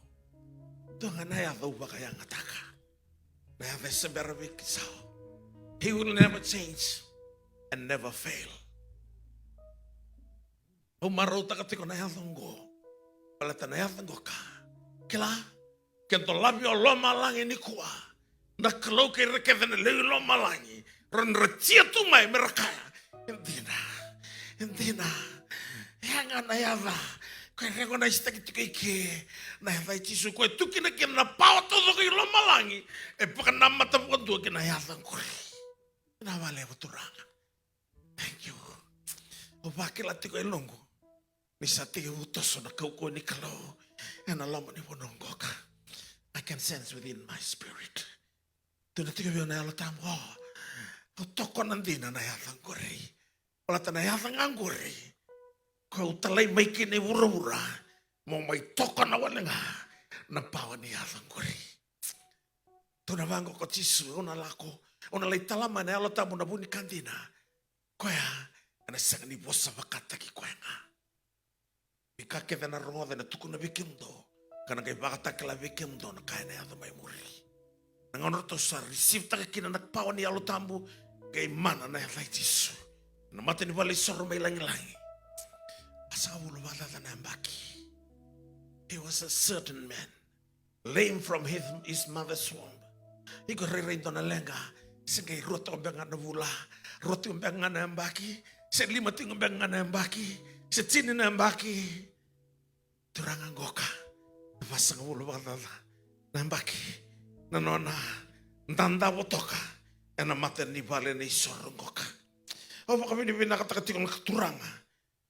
Ito nga naya daw ba kaya nga taka? Naya daw sa berabik isaw. He will never change and never fail. Umaraw takati ko naya tunggo, palata naya tunggo ka. Kila, kento labio loma lang ini kuwa. Na kalau kira kita ni lelo malangi, ron recia tu mai merakaya. Entina, yang ana yava, kaya ko na istak tikiki, na yava ichisu ko tu kina na pau todo ko lo malangi, pakan nama tapu tu kina yava ko. Na vale beturanga. Thank you. O bakila tiko elongo. Ni sati utoso na kau ko ni kalau, ana lama ni bonongo ka. I can sense within my spirit. Tuna tiga biar naya letam, kau toko nanti na naya tanggori, kalau tanaya tanggori, kau telai maikin ni wura-wura, mau mai toko nawan nga, nampawan ni tanggori. Tuna bangko kau cisu, una lako, una lai talama naya letam una buni kantina, kau ya, ana sang ni bosa bakata ki kau nga. Bika kita na rongo na tukuna bikimdo, karena kay bakata kala bikimdo na kaya naya tamay muri. Nangono to sa receive ta kina nagpawan ni alo tambu kay mana na yalay Jisu. Namate ni wali soro may langi-langi. Asa ulo bata na mbaki. He was a certain man, lame from his mother's womb. Iko re-re-do na lenga. Singay roto benga na wula. Roto benga na mbaki. Sa lima tingo benga na mbaki. Sa chini na mbaki. Turangan goka. Napasang ulo bata na mbaki. Nanona, ntanda wotoka, ena mate ni bale ni sorongoka. Apa kami ni bina kata ketikong keturanga,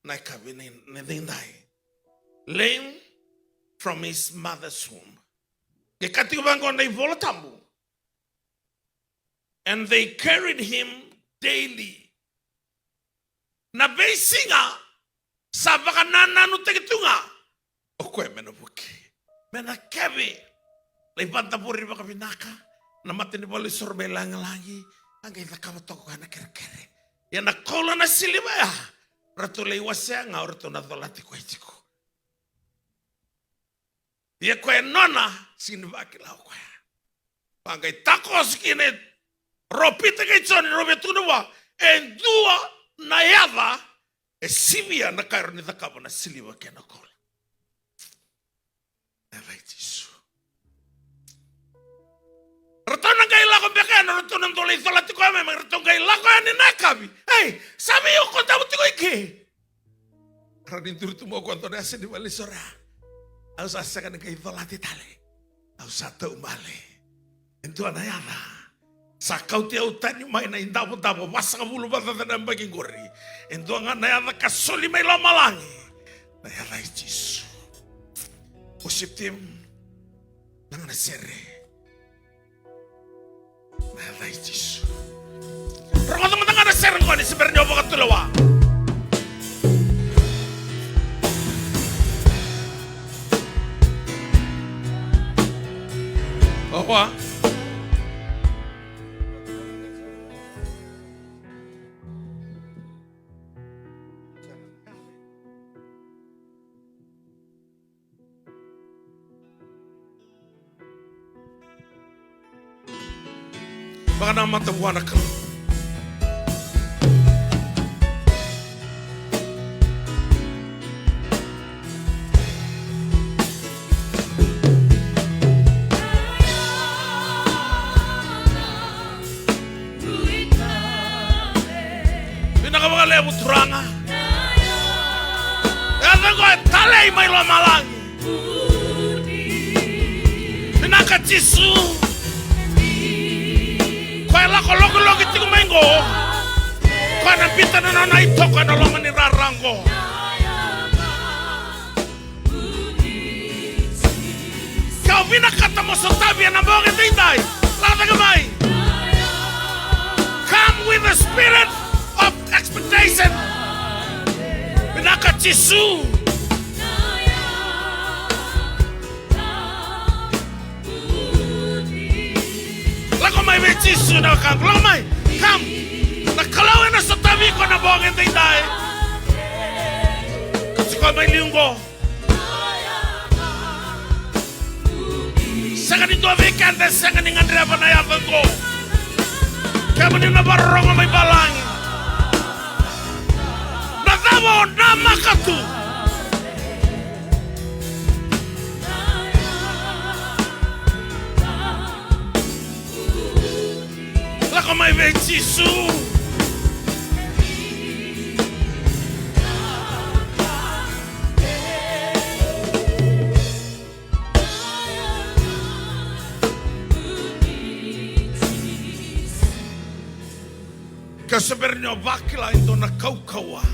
naik kami ni nindai. Lame from his mother's womb. Dia ketikong bangkon na ibola tambu. And they carried him daily. Na besinga, sabaka nananu tekitunga. Okwe menabuki, menakabi. Lepas tapuri baka binaka, namati ni bali sorbe lang-langi, ang kita kawatok ka na kere-kere. Yan nakola na silima ya, ratu leiwasya nga orto na dolati ko itiko. Dia ko nona, sinibaki lao ko ya. Pangay takos kinit, ropita kay Johnny, robetunawa, en dua na yava, sibia na kairo ni takapa na silima kaya nakola. Never Jisu. Ratana na roto na tole tola tiko me roto ngai lako ani nakabi. Hey, sabi yo ko tabu tiko ike. Radin turu tu mo ko to ase di bali sora. Au sa saka ngai tola titale. Au sa tau male. Entu ana yana. Sa kau te au tani mai na indabo dabo masa bulu bata na bagi gori. Entu ana yana kasoli mai la malangi. Na yana Yesu. Worship team. Nang na sere. Na yana Yesu. Roko teman ada sere ko ni sebenarnya apa katulawa. Apa? Baka naman tabuan ka. Pinakawagala yung turanga. Yan ko, talay may lamalang. Pinakachisu. Kaya lako logo-logo iti kumaingo. Kaya napita na na ito kaya nalaman ni Rarango. Kaya binakata mo sa tabi yan ang buong itinday. Lata kamay. Come with the spirit of expectation. Binakachisu. May Yesu na kang lamay kam nakalaw na sa tabi ko na buong intinday kasi ko may linggo sa ganito vikante sa ganing Andrea Panayatan ko kaya mo din nabarong may balangin natamo na makatu Lako may Yesu. Kasabernya bakila itu na kau-kawa.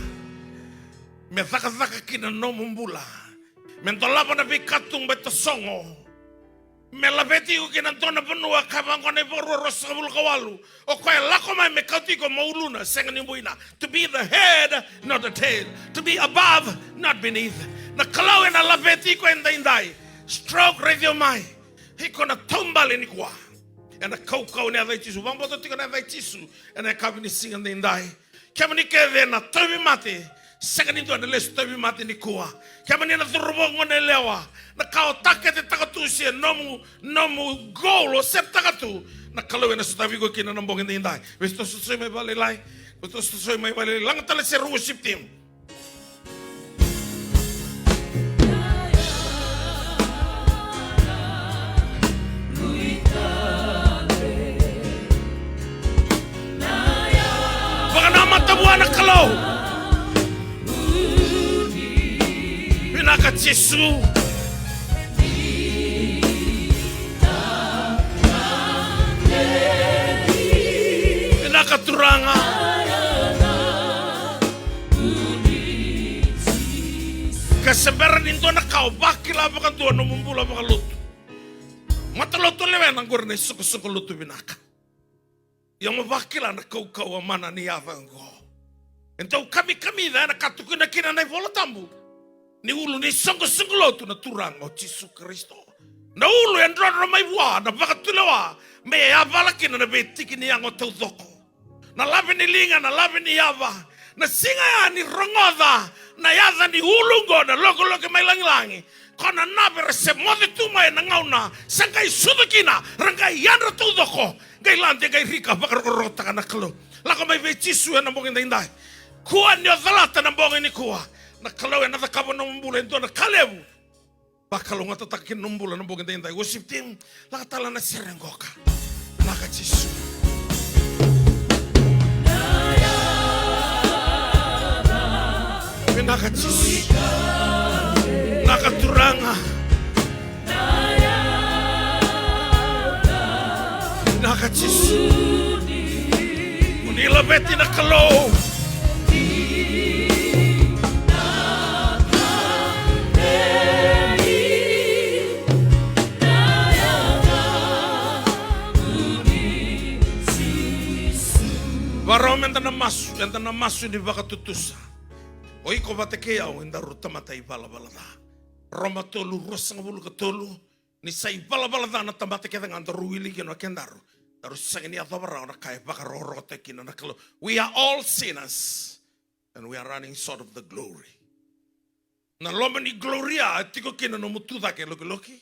Me thaka-thaka kina no mumbula. Mentolapa na bikatung beto songo. Melapeti ko kinantona panua kabang ko na iporo rosabul kawalu. O kaya lako may mekauti ko mauluna sengan imbuina. To be the head, not the tail. To be above, not beneath. Nakalawin na lapeti ko inday. Stroke radio mai. Hiko na tumbal ini kwa. And a kau-kau ni avay chisu. Wamboto tiko na avay chisu. And a kabini singan inday. Kaya ni keve na tobi mati. Sengan ito na les tobi mati ni kuwa. Kaya ni na turubongo na lewa. Nakao takete takatusia nomu golo set takatu nakalawe na sutabi ko kinanambong hindi hinday. Besto susoy may balilay. Besto susoy may balilay. Lang tala si worship team. Baka naman tabuan nakalaw. Pinakat Yesu. Katuranga kasabaran into na kau bakila baka tuwa no mumbula baka luto mataloto lewe nang gorne suko luto binaka yang mabakila na kau amana ni avango então kami da na katukuna kina na vola tambu ni ulu ni songo luto na turanga o Yesu Kristo na ulu endro mai wa na baka tulewa me avala kina na betiki ni ang o tau na labi ni linga, na labi ni yava, na singa ya ni rongoda, na yaza ni ulungo, na loko may langilangi. Kona nabe se mode tumay na ngauna, sangkay sudukina, rangkay yanra tudoko, gay lante gay rika, bakarorota ka nakalo. Lako may Yesu na mbongin da inday. Kuha niyo zalata na mbongin ni kuha. Nakalaw na takabo na mbula ito na kalebu. Bakalo nga tatakin numbula na mbongin da inday. Worship team, lakatala na sirengoka. Naka Jesu. Naka Jesu. Naka Turanga. Naka Jesu. Unila beti na kalo. Varau mentana masu ni vakatutusa. Oiko vatekea o indaru tamata i valavalada. Roma tolu rosanga bulu katolu ni sai valavalada na tamata keda nganta ruili kino kendaru. Daru sangini atavara na kai vakaroro tekina na kalo. We are all sinners and we are running short of the glory. Na loma ni gloria tiko kina no mutuda ke loki.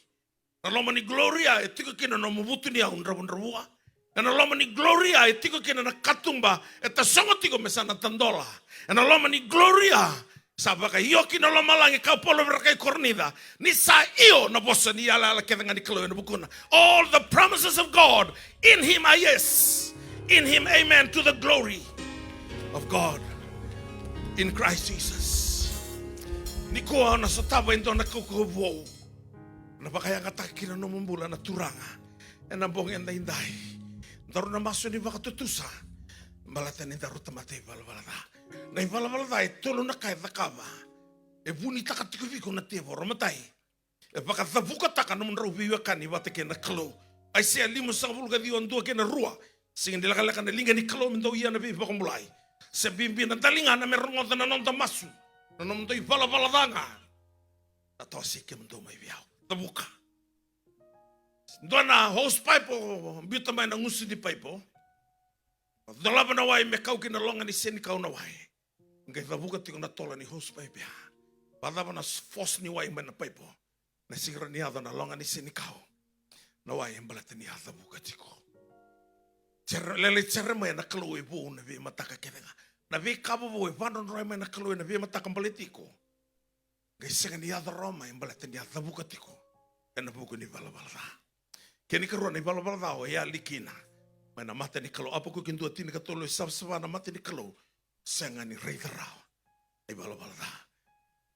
Na loma ni gloria tiko kina no mubutu ni undrabundrabua. Na loma ni gloria tiko kina na katumba eta songo tiko mesana tandola. Na loma ni gloria sabaka yoki na loma langi kau polo berkai kornida ni sa io na bosa ni ala kedanga ni kalo na bukuna. All the promises of God in him are yes. In him amen to the glory of God in Christ Jesus. Niko na sataba endo na kukubo. Na bakaya katakira no mumbula na turanga. Na bong enda indai. Daru na maso ni vakatutusa. Malata ni daru tamate valavalada. Na valavalada e tolo na kai vakava. E vuni takatikuviko na te voromatai. E vakathavuka taka no munrau viwa kani wateke na kalo. Ai se alimu sa vulga di ondua ke na rua. Singin de laka na linga ni kalo mendo ia na viva komulai. Se bimbi na talinga na merongo na nonta masu. Na nondo i valavaladanga. Na tosi ke mendo mai viau. Tavuka. Dona hose pipe o bita mai na ngusi di pipe o. Dalaba na wai me kau kina longa ni seni kau na wai. Ngai tavuka tiko na tola ni hose pipe ya. Padaba na force ni wai mai na pipe o. Na sigira ni hada na longa ni seni kau. Na wai embalata ni hada buka tiko. Lele cere mai na kalu e bu na vi mataka kedenga. Na vi kabo bu e vano roi mai na kalu e na vi mataka mbaletiko. Ngai senga ni hada roma embalata ni hada buka tiko. E na buku ni valavalada. Keni karua ni valavalada o ea likina. Mai na mata ni kalo. Apa ku kintua tini katolo e sabsaba na mata ni kalo. Senga ni reitarao. Ai valavalada.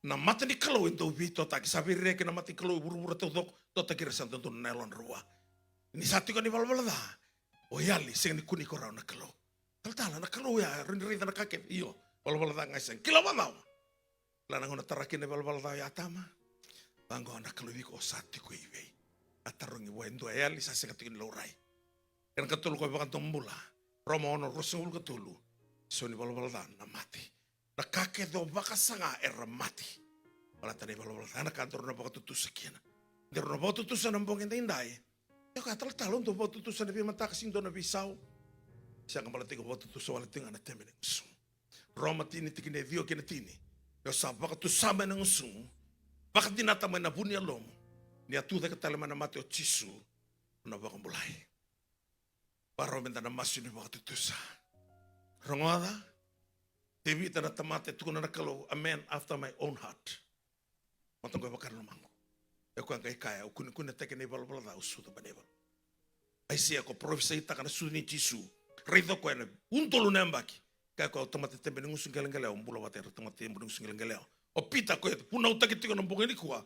Na mata ni kalo ento vito taki sabi reke na mata ni kalo buru-buru tau tok. Tota kira santo tu nelon rua. Ni satu ka ni valavalada. O yali senga ni kuni korao na kalo. Taltala na kalo ya rinreita na kake. Iyo. Valavalada ngai senga. Kila wadao. Lana ngona taraki ni valavalada ya atama. Bango na kalo wiko o sati ko iwei. Atarungi wendo ayali sa senga tingin laurai. Kena katulu ko bakan tombula. Roma ono rosengul katulu. So ni valavalada na mati. Na kake do baka sanga era mati. Wala tani valavalada na kantor na baka tutusa kiana. Dero na baka tutusa na mbong indai. Yo ka tal untuk baka tutusa na bimata kasindo na bisau. Siya kambala tiga baka tutusa wala tinga na teme ng usung. Roma tini tikine dio kina tini. Yo sa baka tusama ng usung. Baka dinatama na bunya lomo. Ni atu da katala mana mate o chisu na baka mulai. Paro menta na masu ni baka tutusa. Rongoada. Tebi ta na tamate tukuna na kalo a man after my own heart. Matang ko bakar lumango. E ko ang kaya o kunikuna teke ni balbalada o suda banebal. Ai sia ko profesei ta kana su ni chisu. Reito ko na untolo nembaki. Kaya ko tamate tembe ng usung galangaleo mbula water tamate mbung usung galangaleo. O pita ko puna utakitiko ng bungeni kuwa.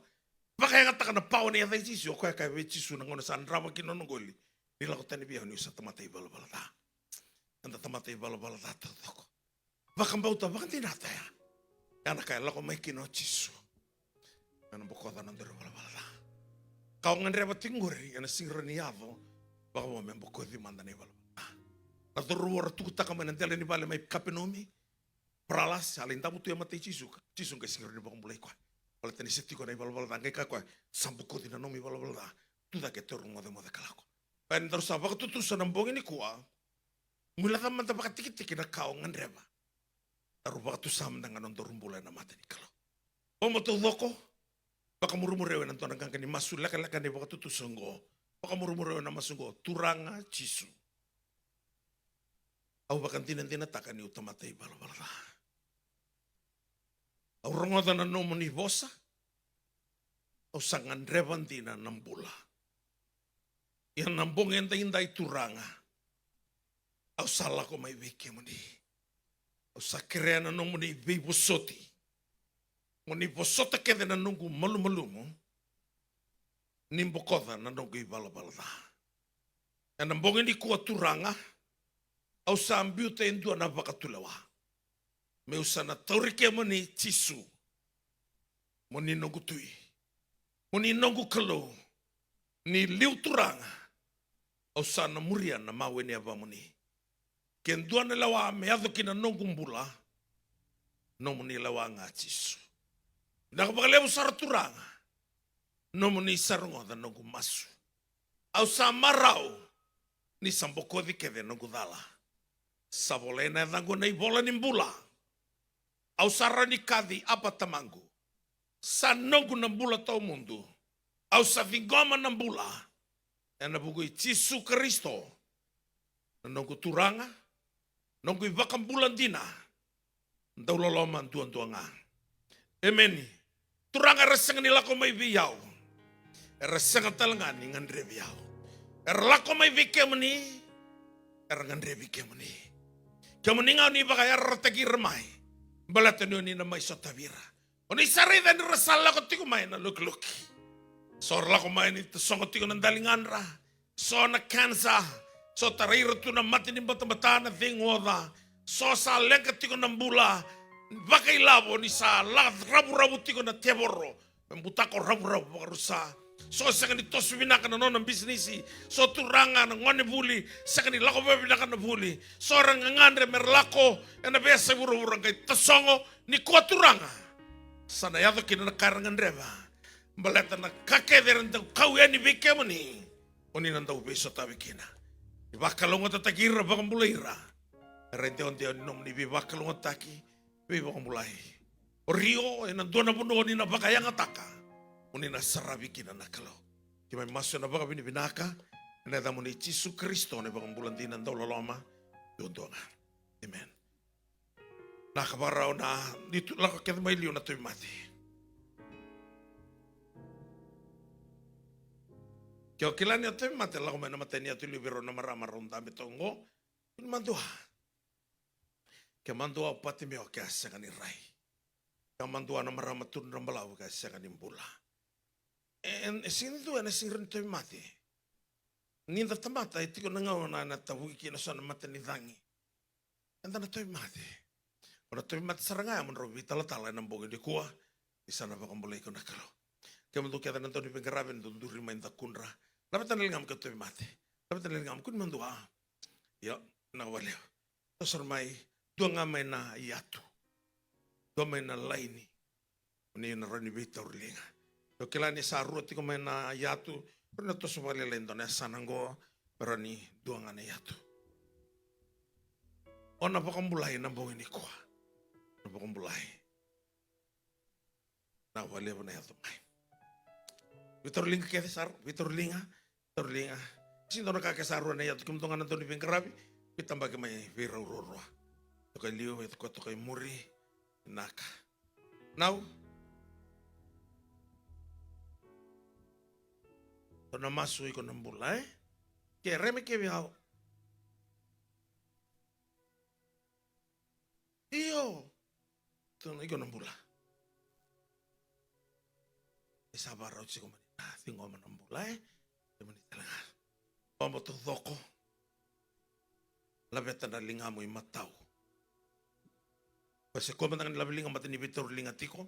Baka yang kata kana pau ni ada chisu ko kaya we chisu nang ona san rama kino ngoli. Nila ko tani biya ni sa tamate balbalada. Anda tamate balbalada toko. Baka bauta baka tinata ya. Kana kaya lako mai kino chisu. Ana bokoda nang dero balbalada. Kau nganreba tinguri ana singroniado. Baka mo membo ko di manda ni balbalada. Na dorua tu ta kama nan tele ni bale mai kapenomi. Pralas alin tamu tu ya mate chisu. Chisu ka singroni baka mulai ko. Wala tani setiko na balbalada ngai ka ko sambuko di nomi balbalada. Tu da ke torungo de moda kalako. Pen terus apa tu tu sanam bongi ni kuwa. Mula taman tabaka tikit-tikit na kau nganreba. Taru baka tu sam dengan nonton bulan na mate ni kalau. O mo tu loko. Baka murumurewe nanto nangkang ni masu laka-laka ni baka tu songgo. Baka murumurewe na masungo turanga chisu. Au baka tinan-tinan taka ni utamate balbalada. Au rongoda na nomo ni bosa. Au sangan reban tina nambula. Yang nambong enta indai turanga. Au salah ko mai wiki muni. Au sakrea na nong muni bei bosoti. Muni bosota kede na nungu malu-malumu. Nimbokoda na nongu i bala-balada. E na mbongi ni kua turanga. Au sa ambiu te indua na wakatulewa. Me usa na taurike muni tisu. Muni nongu tui. Muni nongu kalau. Ni liu turanga. Au sa na muria na mawe ni ava muni. Ken duane lawa me ado kina nongu mbula. No muni lawa ngā tisu. Naka pakaleu saraturanga. No muni sarungo da nongu masu. Au sa marau. Ni sambokodi kede nongu dala. Sabolena e dango nei bola ni mbula. Au sarani kadi apa tamangu. Sa nongu na mbula tau mundu. Au sa vingoma na mbula. E na bugu i Tisu Kristo. Na nongu turanga. Nongu i wakambulan dina. Ndau loloma ntuan-tuanga. Emeni. Turanga rasanga ni lako mai viau. E rasanga talangani ngandre viau. E lako mai vike mani. E ngandre vike mani. Kia mani ngau ni baka ya rataki remai. Balata ni na mai sotavira. Oni sarida ni rasala ko tiku mai na luk-luki. So lako mai ni tasongo tiku ng dalinganra. So na kansa. So tarira tu na mati ni bata-bata na vingoda. So sa lengka tiku ng bula. Baka ilabo ni sa rabu-rabu tiku na teboro. Membutako rabu-rabu baka rusa. So sa kanito subinakan na ng bisnisi. So turanga ng ngone buli. Sa kanito lako babinakan na buli. So rangangandre merlako. E na besa buru-burang kay tasongo ni kuwa turanga. Sana yato kinanakarangan reba. Baleta na kakederan daw kauya ni bike mo ni. Oni nandaw beso tabi kina. Ibakalunga tatakira bakang bulaira. Rente onti oni nom ni bibakalunga taki. Bibakang bulay. O rio, nandun na puno ni na bakayang ataka. Oni na sarabi kina nakalo. Kimay maso na baka binibinaka. Neda mo ni Tisu Kristo na bakang bulandinan daw laloma. Doon nga. Amen. Nakabaraw na dito lang kaya may liyo na ito'y mati. Kaya kailan niya ito'y mati. Lang may namatay niya ito'y libero na maramaroon dami tongo. Kung mandua. Kaya mandua pati miyo kaya siya ni Ray. Kaya mandua na maramatun ng balaw kaya siya ni Mbula. And sinidua na sirin ito'y mati. Ninda tamata iti ko nangaw na natabugi kinasa na mati ni Dangi. And na ito'y mati. Ora tu mat saranga mon robi tala-tala nang bogi di kuah di sana bakang boleh ko nakalo. Kaya mo kaya nanto ni pengaraben do duri main takunra. Dapat tanilingam ka tu mate. Dapat tanilingam kun mandua. Ya na wale. Tosor mai dua ngamay na iatu. Dua mai na laini. Ni na rani bitor linga. Yo kilani sa ruti ko mai na iatu. Pero to so wale lendo na sanango rani dua ngana iatu. Ona bakang bulay nang bogi ni kuah. Napakang bulay. Nawali mo na yato may. Vitor Linga kaya sar. Vitor Linga. Sino nakakasaro na yato. Kung tunga na ito ni Pingkarabi. Pitamba ka may viraururwa. Ito kay Liyo. Ito kay Muri. Naka. Now. Ito na masuy ko ng bulay. Kaya reme kaya biyaw. Iyo. Ito na ikaw ng bula. Isaba raw siya kumanina. Tingo man ng bula eh. Di man talaga. Pamo to doko. Labeta na linga mo yung mataw. Kasi kuman ang labilinga mata ni Vitor Linga tiko.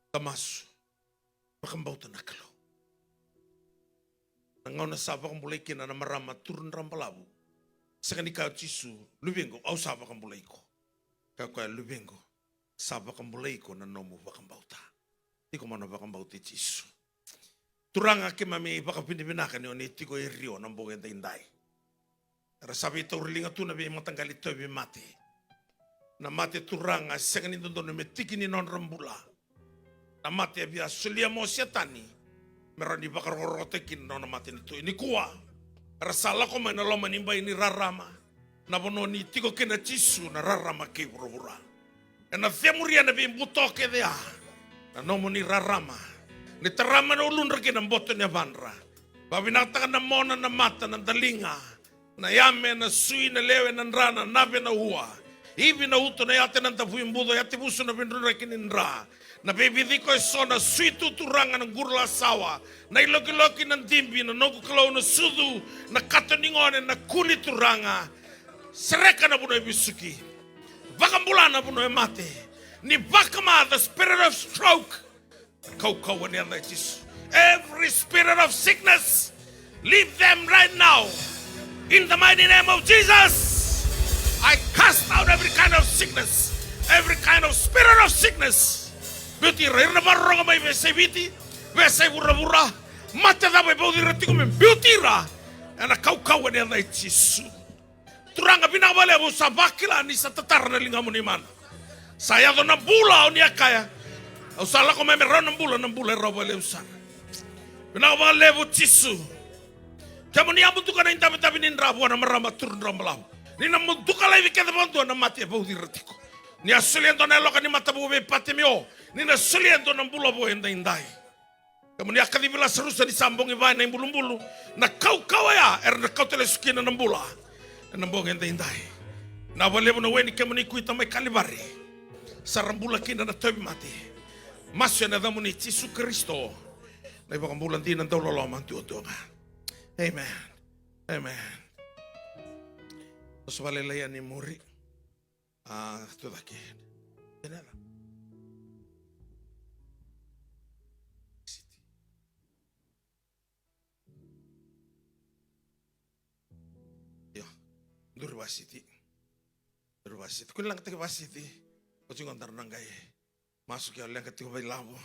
Tamas. Makambaw ta nakalo. Nangaw na saba kang bulay kina na marama turun rampalabu. Sa kanika Tisu, lubingo, au saba kang bulay ko. Kaya lubingo, saba kang bulay ko na nomo bakang bauta. Di ko man bakang bauta Tisu. Turanga kimami baka pinibinakan yun, iti ko iriyo ng bugay dainday. Pero sabi ito urlinga tu na bi matanggal ito bi mati. Na mati turanga, sa kanito doon na metiki ni non rambula. Na mati abia sulia mo siya tani. Meron di baka rorotekin no na mati nito. Ini kuwa. Rasala ko may nalaman imbay ni Rarama. Nabono ni tiko kena Tisu na Rarama kay burubura. E na femuria na bimbuto ke dea. Na nomo ni Rarama. Ni tarama na ulun raki ng boto ni Vanra. Babinatakan na mona na mata ng dalinga. na yame na sui na lewe na rana nave na ua. Ibi na uto na yate na tafu imbudo yate busu na bindruna kinindra. Na baby diko so na sui tuturanga na gurla sawa. Na iloki-loki na dimbi na nogu kalau na sudu na katoningone na kuli turanga. Sereka na buno ebisuki. Vakambulana buno emate. Ni vakama the spirit of stroke. Kau ni anda Jesus. Every spirit of sickness, leave them right now. In the mighty name of Jesus, I cast out every kind of sickness, every kind of spirit of sickness. Beauty, rena barroga mai vese viti, vese burra, mate da mai bodi retigo men beauty ra, and a kau ni anda Jesus. Turanga binabale bu sabakila ni sa tatarna lingamu ni man. Saya do na bula o ni akaya. Usala ko may meron ng bula rawa le usana. Binawa levo tisu. Kamu ni abu tuka na intabi ni rabu na marama turun rambalau. Ni na muduka lai vikeda bantu na mati abu diretiko. Ni asuliendo na loka ni matabu be patemio. Ni na asuliendo na bula bo enda indai. Kamu ni akadi bila serusa di sambong ibai na imbulu-bulu. Na kau ya na kau telesukina na bula. Na bong enda indai. Na walevo na weni kamu ni kuita mai kalibari. Sarambula kina na tobi mati. Masya na damu ni Yesus Kristo. Na iba kambulan din ang daulolo mantuuntungan. Amen. Amen. Terus balelayan ni muri. Itu lagi. Jangan. Yo, Durvasiti. Kun lang tayo Vasiti. O singon tarang gaya. Masuk ya lenga tiko bailabo.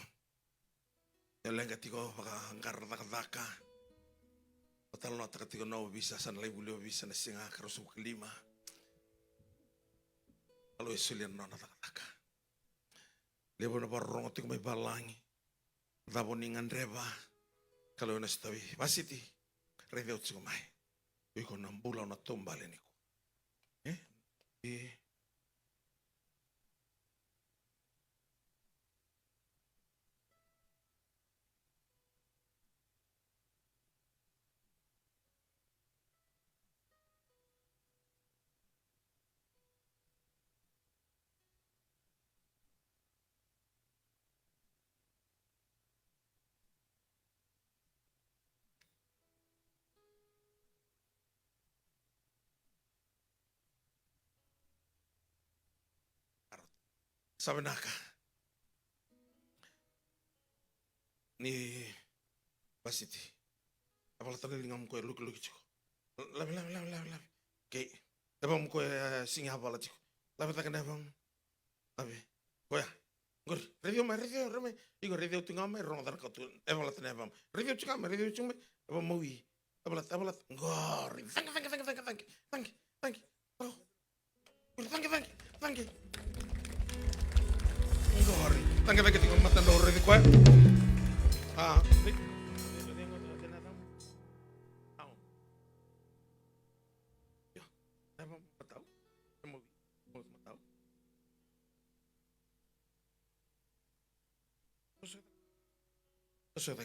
Ya lenga tiko angkar taka-taka. Patal no taka tiko no bisa san lai bulio bisa na singa karusu kelima. Kalau isulian no taka-taka. Lebo na barong tiko may balangi. Dabo ningan reba. Kalau na stawi basiti. Redeo tiko mai. Iko nambula na tumbale niko. Sabi naka ni Basiti. Apala tali ngam ko luki chiko. Labi. Okay. Ebang ko singa apala chiko. Labi ta kana bang. Labi. Koya. Ngor, radio. Igo radio tinga mai rong dar ka tu. Ebang latne bang. Radio chika. Ebang mawi. Apala. Ngor. Thank you. Oh. Thank you. Ngori, tangga tiko matan dore di kwa.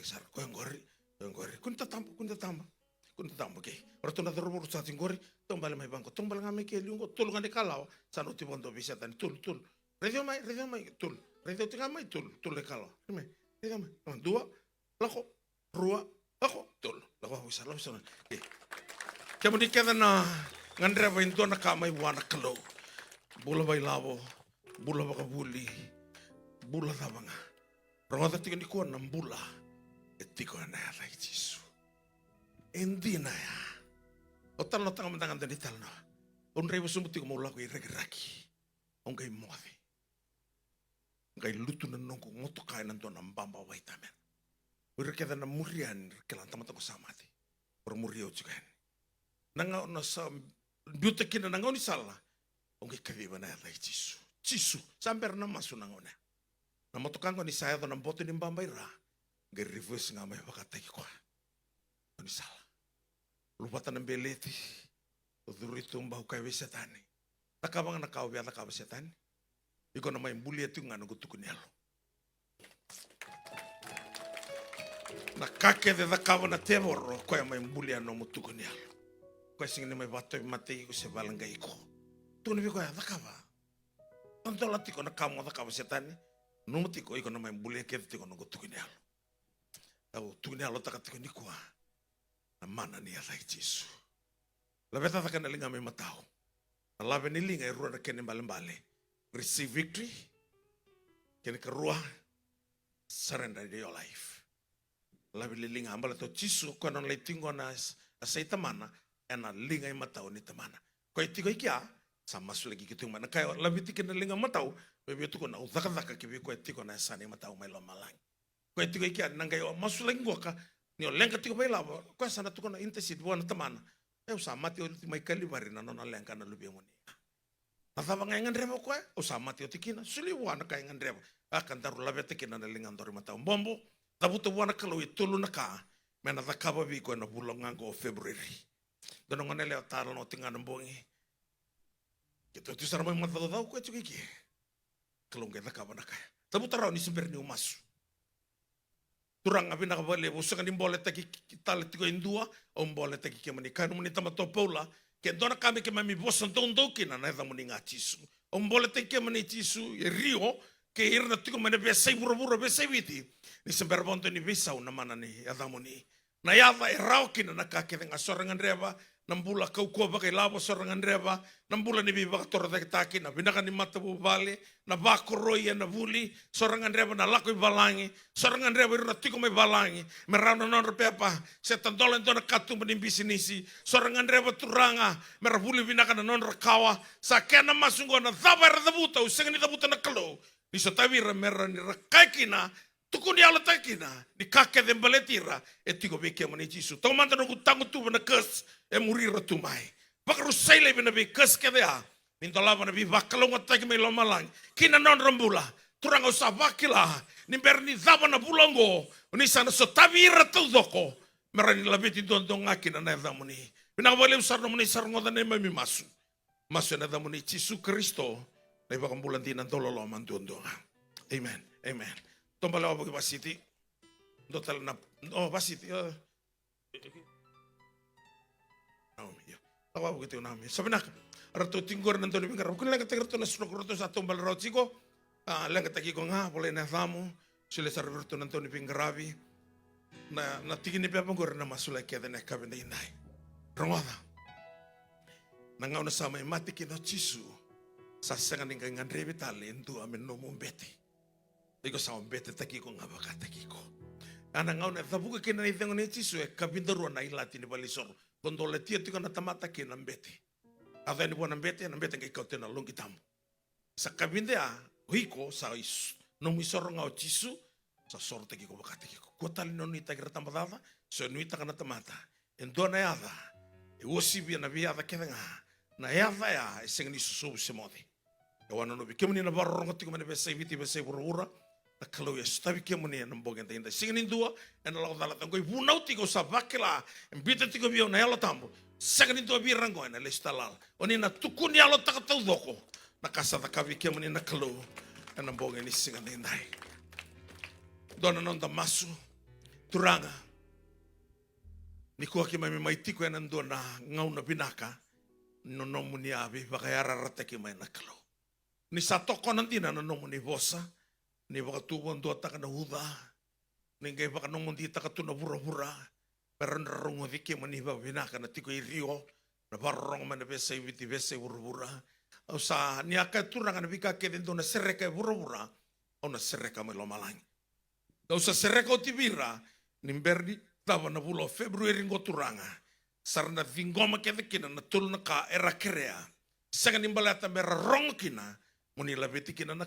Sar ko ngori. Kunta tambo ke. Orto na dorbo sa tingori, tombale mai banko, tombale ngame ke liungo, tulungan de kalau, sanu tibondo bisa tan tul. Radio mai tul. Radio tinga mai tul le kalau. Radio mai. Dua, lako, rua, lako, tul. Lako bisa. Kamu dikata na ngandre ba into na kamay wana kalo. Bula bay labo, bula baka buli, bula tabanga. Rongata tiga ni kuan ng bula. Etiko na ya Jesu. Hindi na ya. Otal no tanga mandangan dan ital no. Unrei basumuti ko mula ko iragi-ragi. Ongkay mofi. Ongkay lutu na nongko ngoto kaya nanto ng bamba vitamin. Uri kaya na murian kelan tamata ko samati. Or muriyo juga. Nangaw na sa beauty kina nangaw ni sala. Ongkay kabiba na ya Jesu. Samper na maso nangaw na. Namotokan ko ni saya to ng boto ni bamba ira. Ongkay reverse nga may wakatay ko. Ni sala. Lupatan ng beleti. Udurito ang bahu kayo setani. Nakabang nakawya nakaba setani. Iko na may mbuli ito nga nagutukun niya. Nakake de nakaba na teboro kaya may mbuli ano mutukun niya. sing ni mai bato mate ko se balangay ko. Tu ni ko ya takaba. Tanto lati ko na kamo takaba setani. Numuti ko iko na mai bule ke tiko no gotu ni alo. Au tu ni alo takati ko ni ko. Na mana ni ala Jesu. La beta takana linga mai matao. La ni linga e rua na kene balembale. Receive victory. Kene ka rua surrender your life. Labi linga ambala to Jesu ko non le tingo na asaita mana ena linga i matao ni tamana. Ko itiko ikia sama lagi gitu mana kayo labi tikena linga matao bebe tu ko na udaka kibi ko itiko na sani matao mai lo malang. Ko itiko ikia nangayo masulagi goka ni lenga tiko mai labo ko sana tu ko na intensit buana tamana. Usama tio mai kalibari na nona lenga na lubi ngoni. Atava ngaingan rebo ko usama tio tikina suli buana kaingan rebo. Akan taru labi tikena na linga ndori matao bombo. Tabuto buana kalau itulu na ka mena takaba bi ko na bulongan ko February. Dono ngone leo taro no tinga nambongi. Kita tu sarama mata dau ko chu ki. Kalong kita ka bana kaya. Tabu taro ni simper ni umasu. Turang abi na ka bale busa kan imbole taki kita letiko indua o imbole taki ke mani kanu mani tama topola ke dona kami ke mami bosan tondo kina na da muni ngachisu. O imbole taki ke mani chisu e rio ke irna tiko mani besai buru besai viti. Ni simper bonto ni bisa una mana ni adamoni. Na yava e raukina na kake nga sorangan reba nambula kau kua bakai labo sorangan reba nambula ni biba katora taki na binakan ni mata bubale na bako roya na buli sorangan reba na lako i balangi sorangan reba iruna tiko mai balangi merana non pepa setan dolen dona katu menimbisi nisi sorangan reba turanga merabuli binakan na non rakawa sakena masungo na dhabar dhabuta usengani dhabuta na kalo nisotavira merani rakaikina tukuni ala takina ni kake de baletira e tigo beke mani Jesu to manda no gutangu tu na kes e murira tu mai bakaru saile bena be kes ke dea ni dolava na bi bakalo ngata ke me lo malang kina non rambula turanga usa bakila ni berni zaba na bulongo ni sana so tavira tu doko merani labeti don don ngakina na damuni bina wale usar no mani sar ngoda ne mami masu na damuni Jesu Kristo na bakambulan dinan dololo mandondonga amen amen. Tombala ako basiti. Dotal na basiti. Ako ako kito namin. Sabi na, arato tinggor nanto ni pingarap. Kung lang katagarto na sunok sa tombal rotsiko, lang katagi ko nga, pala na thamo, sila sa rato nanto ni pingarabi, na natigin ni Pepangor na masulay kaya na kabin na inay. Rongada. Nangaw na sa may matikin o Jesu, sasangan ng kangan revitali, ito amin no mumbeti. Iko sa bete taki ko nga baka taki ko. Ana ngau na tabuka kina ni tengo ni Jesu e kabindaru na ilati ni balisor. Kondo le tia tiko na tamata kina mbete. Ava ni bona mbete na mbete ngai kautena longi tamu. Sa kabinde a hiko sa no misor ngau Jesu sa sor taki ko baka taki ko. Kotali no ni taki ratamada so ni taka na tamata. Endona yada e wosibi na via da kenga. Na yada ya sengni susu semodi. E wana no bikemni na barro ngotiko mane besai viti besai burura. Na kalau ya stabi kia muni na mbongen ta inda singin indua ena lau dala tango ibu nauti ko sa bakela mbita tiko bio na yalo tambo singin indua bi rango ena le stalal oni na tukuni yalo takatau doko na kasa takabi kia muni na kalau ena mbongen ni singin indai dona nonda masu turanga ni kuha ki mai mai tiko ena ndua na ngau na binaka no muni abi bakayara rata ki mai na kalau ni sa toko nantina na muni bosa ni baka tuwan doa taka na huda. Ni ngai baka nongon di taka tu na bura-bura. Pero narongo dike mani ba binaka na tiko irio. Na barong mana besa ibiti besa bura-bura. O sa ni aka turanga na bika ke dento na sereka bura-bura. O na sereka me lo malang. O sa sereka o tibira. Ni berdi tava na bulo Februari ngo turanga. Sarna vingoma ke dekina na tulu na ka era kerea. Sanga ni mbalata mera rongo kina. Muni labeti kina na